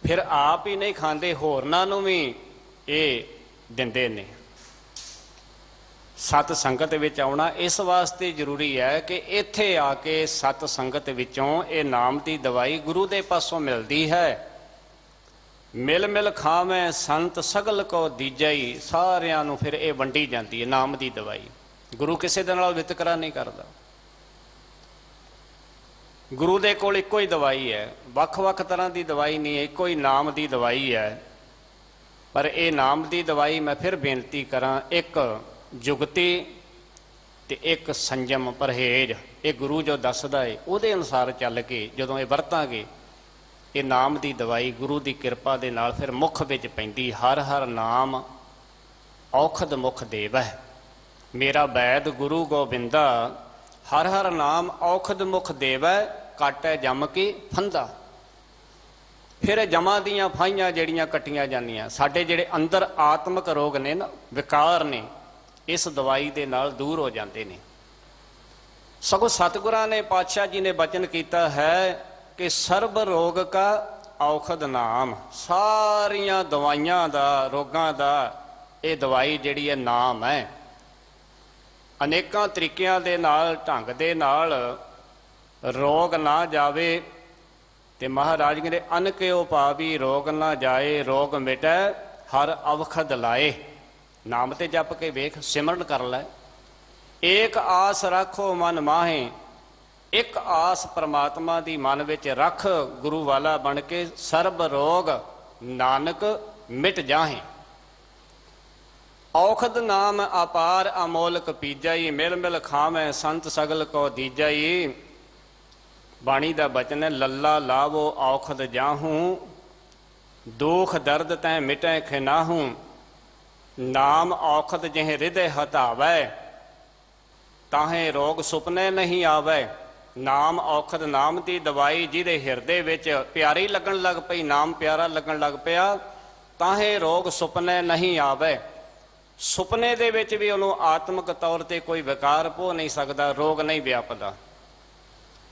ਫਿਰ ਆਪ ਹੀ ਨਹੀਂ ਖਾਂਦੇ, ਹੋਰਨਾਂ ਨੂੰ ਵੀ ਇਹ ਦਿੰਦੇ ਨੇ। ਸਤ ਸੰਗਤ ਵਿੱਚ ਆਉਣਾ ਇਸ ਵਾਸਤੇ ਜ਼ਰੂਰੀ ਹੈ ਕਿ ਇੱਥੇ ਆ ਕੇ ਸਤ ਸੰਗਤ ਵਿੱਚੋਂ ਇਹ ਨਾਮ ਦੀ ਦਵਾਈ ਗੁਰੂ ਦੇ ਪਾਸੋਂ ਮਿਲਦੀ ਹੈ। ਮਿਲ ਮਿਲ ਖਾਵੇਂ ਸੰਤ ਸਗਲ ਕੋ ਦੀਜਈ, ਸਾਰਿਆਂ ਨੂੰ ਫਿਰ ਇਹ ਵੰਡੀ ਜਾਂਦੀ ਹੈ ਨਾਮ ਦੀ ਦਵਾਈ। ਗੁਰੂ ਕਿਸੇ ਦੇ ਨਾਲ ਵਿਤਕਰਾ ਨਹੀਂ ਕਰਦਾ। ਗੁਰੂ ਦੇ ਕੋਲ ਇੱਕੋ ਹੀ ਦਵਾਈ ਹੈ, ਵੱਖ ਵੱਖ ਤਰ੍ਹਾਂ ਦੀ ਦਵਾਈ ਨਹੀਂ ਹੈ, ਇੱਕੋ ਹੀ ਨਾਮ ਦੀ ਦਵਾਈ ਹੈ। ਪਰ ਇਹ ਨਾਮ ਦੀ ਦਵਾਈ ਮੈਂ ਫਿਰ ਬੇਨਤੀ ਕਰਾਂ, ਇੱਕ ਜੁਗਤੀ ਤੇ ਇੱਕ ਸੰਜਮ ਪਰਹੇਜ਼, ਇਹ ਗੁਰੂ ਜੋ ਦੱਸਦਾ ਹੈ ਉਹਦੇ ਅਨੁਸਾਰ ਚੱਲ ਕੇ ਜਦੋਂ ਇਹ ਵਰਤਾਂਗੇ, ਇਹ ਨਾਮ ਦੀ ਦਵਾਈ ਗੁਰੂ ਦੀ ਕਿਰਪਾ ਦੇ ਨਾਲ ਫਿਰ ਮੁੱਖ ਵਿੱਚ ਪੈਂਦੀ। ਹਰ ਹਰ ਨਾਮ ਔਖਦ ਮੁਖ ਦੇਵੈ, ਮੇਰਾ ਵੈਦ ਗੁਰੂ ਗੋਬਿੰਦਾ। ਹਰ ਹਰ ਨਾਮ ਔਖਦ ਮੁਖ ਦੇਵੈ, ਕਾਟੈ ਜਮ ਕੀ ਫੰਦਾ। ਫਿਰ ਇਹ ਜਮਾਂ ਦੀਆਂ ਫਾਹੀਆਂ ਜਿਹੜੀਆਂ ਕੱਟੀਆਂ ਜਾਂਦੀਆਂ, ਸਾਡੇ ਜਿਹੜੇ ਅੰਦਰ ਆਤਮਿਕ ਰੋਗ ਨੇ ਨਾ, ਵਿਕਾਰ ਨੇ, ਇਸ ਦਵਾਈ ਦੇ ਨਾਲ ਦੂਰ ਹੋ ਜਾਂਦੇ ਨੇ। ਸਗੋਂ ਸਤਿਗੁਰਾਂ ਨੇ, ਪਾਤਸ਼ਾਹ ਜੀ ਨੇ ਬਚਨ ਕੀਤਾ ਹੈ ਕਿ ਸਰਬ ਰੋਗ ਕਾ ਔਖਦ ਨਾਮ। ਸਾਰੀਆਂ ਦਵਾਈਆਂ ਦਾ, ਰੋਗਾਂ ਦਾ ਇਹ ਦਵਾਈ ਜਿਹੜੀ ਹੈ ਨਾਮ ਹੈ। ਅਨੇਕਾਂ ਤਰੀਕਿਆਂ ਦੇ ਨਾਲ, ਢੰਗ ਦੇ ਨਾਲ ਰੋਗ ਨਾ ਜਾਵੇ ਤੇ ਮਹਾਰਾਜ ਕਹਿੰਦੇ ਅਨ ਕਿਉ ਪਾਵੀ ਰੋਗ ਨਾ ਜਾਏ, ਰੋਗ ਮਿਟੈ ਹਰ ਅਵਖਦ ਲਾਏ। ਨਾਮ ਤੇ ਜਪ ਕੇ ਵੇਖ, ਸਿਮਰਨ ਕਰ ਲੈ। ਏਕ ਆਸ ਰੱਖੋ ਮਨ ਮਾਹੇ, ਇੱਕ ਆਸ ਪ੍ਰਮਾਤਮਾ ਦੀ ਮਨ ਵਿੱਚ ਰੱਖ, ਗੁਰੂ ਵਾਲਾ ਬਣ ਕੇ ਸਰਬ ਰੋਗ ਨਾਨਕ ਮਿਟ ਜਾਹੇ। ਔਖਦ ਨਾਮ ਅਪਾਰ ਅਮੋਲਕ ਪੀਜਈ, ਮਿਲ ਮਿਲ ਖਾਵੇਂ ਸੰਤ ਸਗਲ ਕੋ ਦੀਜਈ। ਬਾਣੀ ਦਾ ਬਚਨ ਹੈ, ਲੱਲਾ ਲਾਵੋ ਔਖਦ ਜਾਹੂੰ, ਦੁਖ ਦਰਦ ਤੈ ਮਿਟੈ ਖਿਨਾਹੂੰ। ਨਾਮ ਔਖਦ ਜਿਹ ਹਿਰਦੈ ਹਟਾਵੈ, ਤਾਹੇ ਰੋਗ ਸੁਪਨੇ ਨਹੀਂ ਆਵੈ। ਨਾਮ ਔਖਦ, ਨਾਮ ਦੀ ਦਵਾਈ ਜਿਹਦੇ ਹਿਰਦੇ ਵਿੱਚ ਪਿਆਰੀ ਲੱਗਣ ਲੱਗ ਪਈ, ਨਾਮ ਪਿਆਰਾ ਲੱਗਣ ਲੱਗ ਪਿਆ, ਤਾਹੇ ਰੋਗ ਸੁਪਨੇ ਨਹੀਂ ਆਵੈ। ਸੁਪਨੇ ਦੇ ਵਿੱਚ ਵੀ ਉਹਨੂੰ ਆਤਮਿਕ ਤੌਰ ਤੇ ਕੋਈ ਵਿਕਾਰ ਪੋ ਨਹੀਂ ਸਕਦਾ, ਰੋਗ ਨਹੀਂ ਵਿਆਪਦਾ।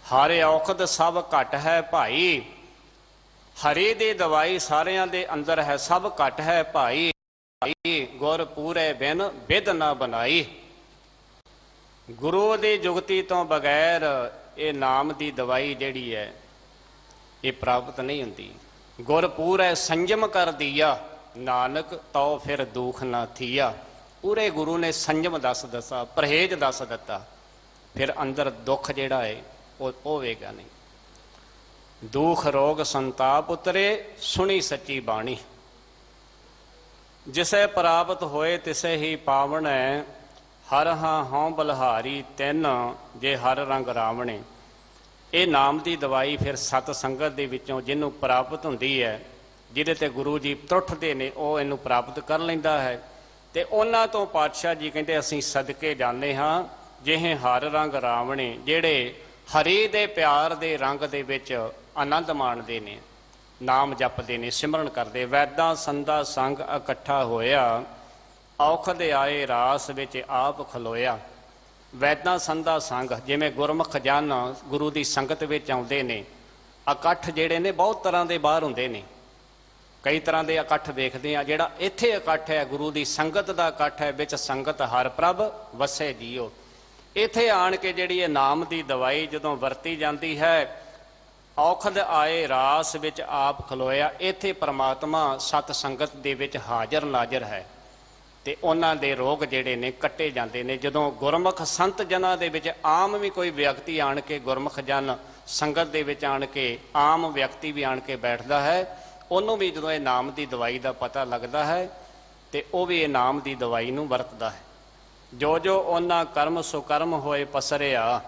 ਹਰੇ ਔਖਦ ਸਭ ਘਟ ਹੈ ਭਾਈ, ਹਰੇ ਦੀ ਦਵਾਈ ਸਾਰਿਆਂ ਦੇ ਅੰਦਰ ਹੈ, ਸਭ ਘਟ ਹੈ ਭਾਈ। ਗੁਰ ਪੂਰੇ ਬਿਨ ਬਿਦ ਨਾ ਬਣਾਈ। ਗੁਰੂ ਦੀ ਜੁਗਤੀ ਤੋਂ ਬਗੈਰ ਇਹ ਨਾਮ ਦੀ ਦਵਾਈ ਜਿਹੜੀ ਹੈ ਇਹ ਪ੍ਰਾਪਤ ਨਹੀਂ ਹੁੰਦੀ। ਗੁਰ ਪੂਰੇ ਸੰਜਮ ਕਰ ਦੀਆ, ਨਾਨਕ ਤਉ ਫਿਰ ਦੁਖ ਨਾ ਥੀਆ। ਪੂਰੇ ਗੁਰੂ ਨੇ ਸੰਜਮ ਦੱਸ ਦਿੱਤਾ, ਪਰਹੇਜ਼ ਦੱਸ ਦਿੱਤਾ, ਫਿਰ ਅੰਦਰ ਦੁੱਖ ਜਿਹੜਾ ਹੈ ਉਹ ਹੋਵੇਗਾ ਨਹੀਂ। ਦੁਖ ਰੋਗ ਸੰਤਾਪ ਉਤਰੇ, ਸੁਣੀ ਸੱਚੀ ਬਾਣੀ। ਜਿਸੇ ਪ੍ਰਾਪਤ ਹੋਏ ਤਿਸੇ ਹੀ ਪਾਵਨ ਹੈ, ਹਰ ਹਾਂ ਹਉ ਬਲਹਾਰੀ ਤਿੰਨ, ਜੇ ਹਰ ਰੰਗ ਰਾਵਣੇ। ਇਹ ਨਾਮ ਦੀ ਦਵਾਈ ਫਿਰ ਸਤ ਸੰਗਤ ਦੇ ਵਿੱਚੋਂ ਜਿਹਨੂੰ ਪ੍ਰਾਪਤ ਹੁੰਦੀ ਹੈ, ਜਿਹਦੇ ਤੇ ਗੁਰੂ ਜੀ ਤਰੁੱਠਦੇ ਨੇ, ਉਹ ਇਹਨੂੰ ਪ੍ਰਾਪਤ ਕਰ ਲੈਂਦਾ ਹੈ। ਤੇ ਉਹਨਾਂ ਤੋਂ ਪਾਤਸ਼ਾਹ ਜੀ ਕਹਿੰਦੇ ਅਸੀਂ ਸਦਕੇ ਜਾਂਦੇ ਹਾਂ, ਜਿਹੇ ਹਰ ਰੰਗ ਰਾਵਣੇ, ਜਿਹੜੇ ਹਰੀ ਦੇ ਪਿਆਰ ਦੇ ਰੰਗ ਦੇ ਵਿੱਚ ਆਨੰਦ ਮਾਣਦੇ ਨੇ, ਨਾਮ ਜਪਦੇ ਨੇ, ਸਿਮਰਨ ਕਰਦੇ। ਵੈਦਾਂ ਸੰਦਾ ਸੰਗ ਇਕੱਠਾ ਹੋਇਆ, ਔਖਦ ਆਏ ਰਾਸ ਵਿੱਚ ਆਪ ਖਲੋਇਆ। ਵੈਦਾਂ ਸੰਦਾ ਸੰਗ, ਜਿਵੇਂ ਗੁਰਮੁਖ ਜਨ ਗੁਰੂ ਦੀ ਸੰਗਤ ਵਿੱਚ ਆਉਂਦੇ ਨੇ, ਇਕੱਠ ਜਿਹੜੇ ਨੇ ਬਹੁਤ ਤਰ੍ਹਾਂ ਦੇ ਬਾਹਰ ਹੁੰਦੇ ਨੇ, ਕਈ ਤਰ੍ਹਾਂ ਦੇ ਇਕੱਠ ਵੇਖਦੇ ਆ। ਜਿਹੜਾ ਇੱਥੇ ਇਕੱਠ ਹੈ ਗੁਰੂ ਦੀ ਸੰਗਤ ਦਾ ਇਕੱਠ ਹੈ, ਵਿੱਚ ਸੰਗਤ ਹਰ ਪ੍ਰਭ ਵਸੇ ਜੀਓ। ਇੱਥੇ ਆਣ ਕੇ ਜਿਹੜੀ ਇਹ ਨਾਮ ਦੀ ਦਵਾਈ ਜਦੋਂ ਵਰਤੀ ਜਾਂਦੀ ਹੈ, ਔਖਦ ਆਏ ਰਾਸ ਵਿੱਚ ਆਪ ਖਲੋਇਆ। ਇੱਥੇ ਪ੍ਰਮਾਤਮਾ ਸਤ ਸੰਗਤ ਦੇ ਵਿੱਚ ਹਾਜ਼ਰ ਨਾਜ਼ਰ ਹੈ ਤੇ ਉਹਨਾਂ ਦੇ ਰੋਗ ਜਿਹੜੇ ਨੇ ਕੱਟੇ ਜਾਂਦੇ ਨੇ। ਜਦੋਂ ਗੁਰਮੁਖ ਸੰਤ ਜਨਾਂ ਦੇ ਵਿੱਚ ਆਮ ਵੀ ਕੋਈ ਵਿਅਕਤੀ ਆਣ ਕੇ, ਗੁਰਮੁਖ ਜਨ ਸੰਗਤ ਦੇ ਵਿੱਚ ਆਣ ਕੇ, ਆਮ ਵਿਅਕਤੀ ਵੀ ਆਣ ਕੇ ਬੈਠਦਾ ਹੈ, ਉਹਨੂੰ ਵੀ ਜਦੋਂ ਇਹ ਨਾਮ ਦੀ ਦਵਾਈ ਦਾ ਪਤਾ ਲੱਗਦਾ ਹੈ ਤੇ ਉਹ ਵੀ ਇਹ ਨਾਮ ਦੀ ਦਵਾਈ ਨੂੰ ਵਰਤਦਾ ਹੈ। ਜੋ ਜੋ ਉਹਨਾਂ ਕਰਮ ਸੁਕਰਮ ਹੋਏ ਪਸਰਿਆ,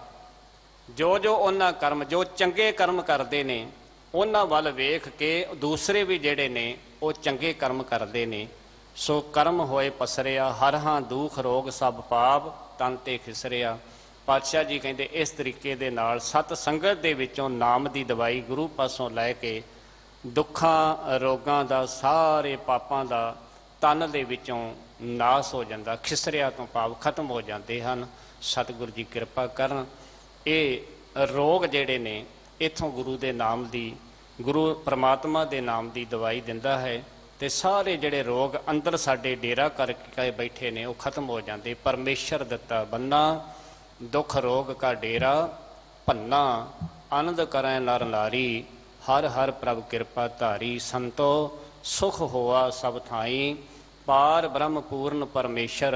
ਜੋ ਜੋ ਉਹਨਾਂ ਕਰਮ, ਜੋ ਚੰਗੇ ਕਰਮ ਕਰਦੇ ਨੇ ਉਹਨਾਂ ਵੱਲ ਵੇਖ ਕੇ ਦੂਸਰੇ ਵੀ ਜਿਹੜੇ ਨੇ ਉਹ ਚੰਗੇ ਕਰਮ ਕਰਦੇ ਨੇ। ਸੋ ਕਰਮ ਹੋਏ ਪਸਰਿਆ, ਹਰ ਹਾਂ ਦੁਖ ਰੋਗ ਸਭ ਪਾਪ ਤਨ ਤੇ ਖਿਸਰਿਆ। ਪਾਤਸ਼ਾਹ ਜੀ ਕਹਿੰਦੇ ਇਸ ਤਰੀਕੇ ਦੇ ਨਾਲ ਸਤ ਸੰਗਤ ਦੇ ਵਿੱਚੋਂ ਨਾਮ ਦੀ ਦਵਾਈ ਗੁਰੂ ਪਾਸੋਂ ਲੈ ਕੇ ਦੁੱਖਾਂ ਰੋਗਾਂ ਦਾ, ਸਾਰੇ ਪਾਪਾਂ ਦਾ ਤਨ ਦੇ ਵਿੱਚੋਂ ਨਾਸ ਹੋ ਜਾਂਦਾ, ਖਿਸਰਿਆ ਤੋਂ ਭਾਵ ਖਤਮ ਹੋ ਜਾਂਦੇ ਹਨ। ਸਤਿਗੁਰੂ ਜੀ ਕਿਰਪਾ ਕਰਨ। ਇਹ ਰੋਗ ਜਿਹੜੇ ਨੇ ਇੱਥੋਂ ਗੁਰੂ ਦੇ ਨਾਮ ਦੀ, ਗੁਰੂ ਪ੍ਰਮਾਤਮਾ ਦੇ ਨਾਮ ਦੀ ਦਵਾਈ ਦਿੰਦਾ ਹੈ ਤੇ ਸਾਰੇ ਜਿਹੜੇ ਰੋਗ ਅੰਦਰ ਸਾਡੇ ਡੇਰਾ ਕਰਕੇ ਬੈਠੇ ਨੇ ਉਹ ਖਤਮ ਹੋ ਜਾਂਦੇ। ਪਰਮੇਸ਼ਰ ਦਿੱਤਾ ਬੰਨਾ ਦੁੱਖ ਰੋਗ ਕਾ ਡੇਰਾ ਭੰਨਾ, ਆਨੰਦ ਕਰੈ ਨਰ ਨਾਰੀ ਹਰ ਹਰ ਪ੍ਰਭ ਕਿਰਪਾ ਧਾਰੀ। ਸੰਤੋ ਸੁਖ ਹੋਆ ਸਭ ਥਾਈ ਪਾਰ ਬ੍ਰਹਮ ਪੂਰਨ ਪਰਮੇਸ਼ਰ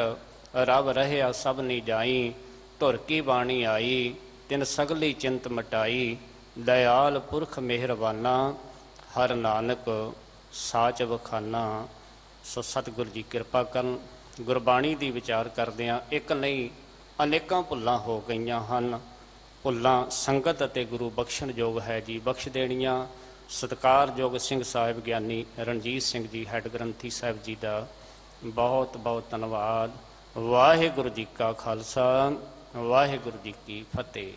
ਰਬ ਰਹਿਆ ਸਭ ਨੀ ਜਾਈ। ਧੁਰ ਕੀ ਬਾਣੀ ਆਈ ਤਿਨ ਸਗਲੀ ਚਿੰਤ ਮਟਾਈ ਦਇਆਲ ਪੁਰਖ ਮਿਹਰਬਾਨਾ ਹਰ ਨਾਨਕ ਸਾਚ ਵਖਾਨਾ। ਸੋ ਸਤਿਗੁਰੂ ਜੀ ਕਿਰਪਾ ਕਰਨ। ਗੁਰਬਾਣੀ ਦੀ ਵਿਚਾਰ ਕਰਦਿਆਂ ਇੱਕ ਨਹੀਂ ਅਨੇਕਾਂ ਭੁੱਲਾਂ ਹੋ ਗਈਆਂ ਹਨ। ਭੁੱਲਾਂ ਸੰਗਤ ਅਤੇ ਗੁਰੂ ਬਖਸ਼ਣ ਯੋਗ ਹੈ ਜੀ, ਬਖਸ਼ ਦੇਣੀਆਂ। ਸਤਿਕਾਰਯੋਗ ਸਿੰਘ ਸਾਹਿਬ ਗਿਆਨੀ ਰਣਜੀਤ ਸਿੰਘ ਜੀ ਹੈੱਡ ਗ੍ਰੰਥੀ ਸਾਹਿਬ ਜੀ ਦਾ ਬਹੁਤ ਬਹੁਤ ਧੰਨਵਾਦ। ਵਾਹਿਗੁਰੂ ਜੀ ਕਾ ਖਾਲਸਾ, ਵਾਹਿਗੁਰੂ ਜੀ ਕੀ ਫਤਿਹ।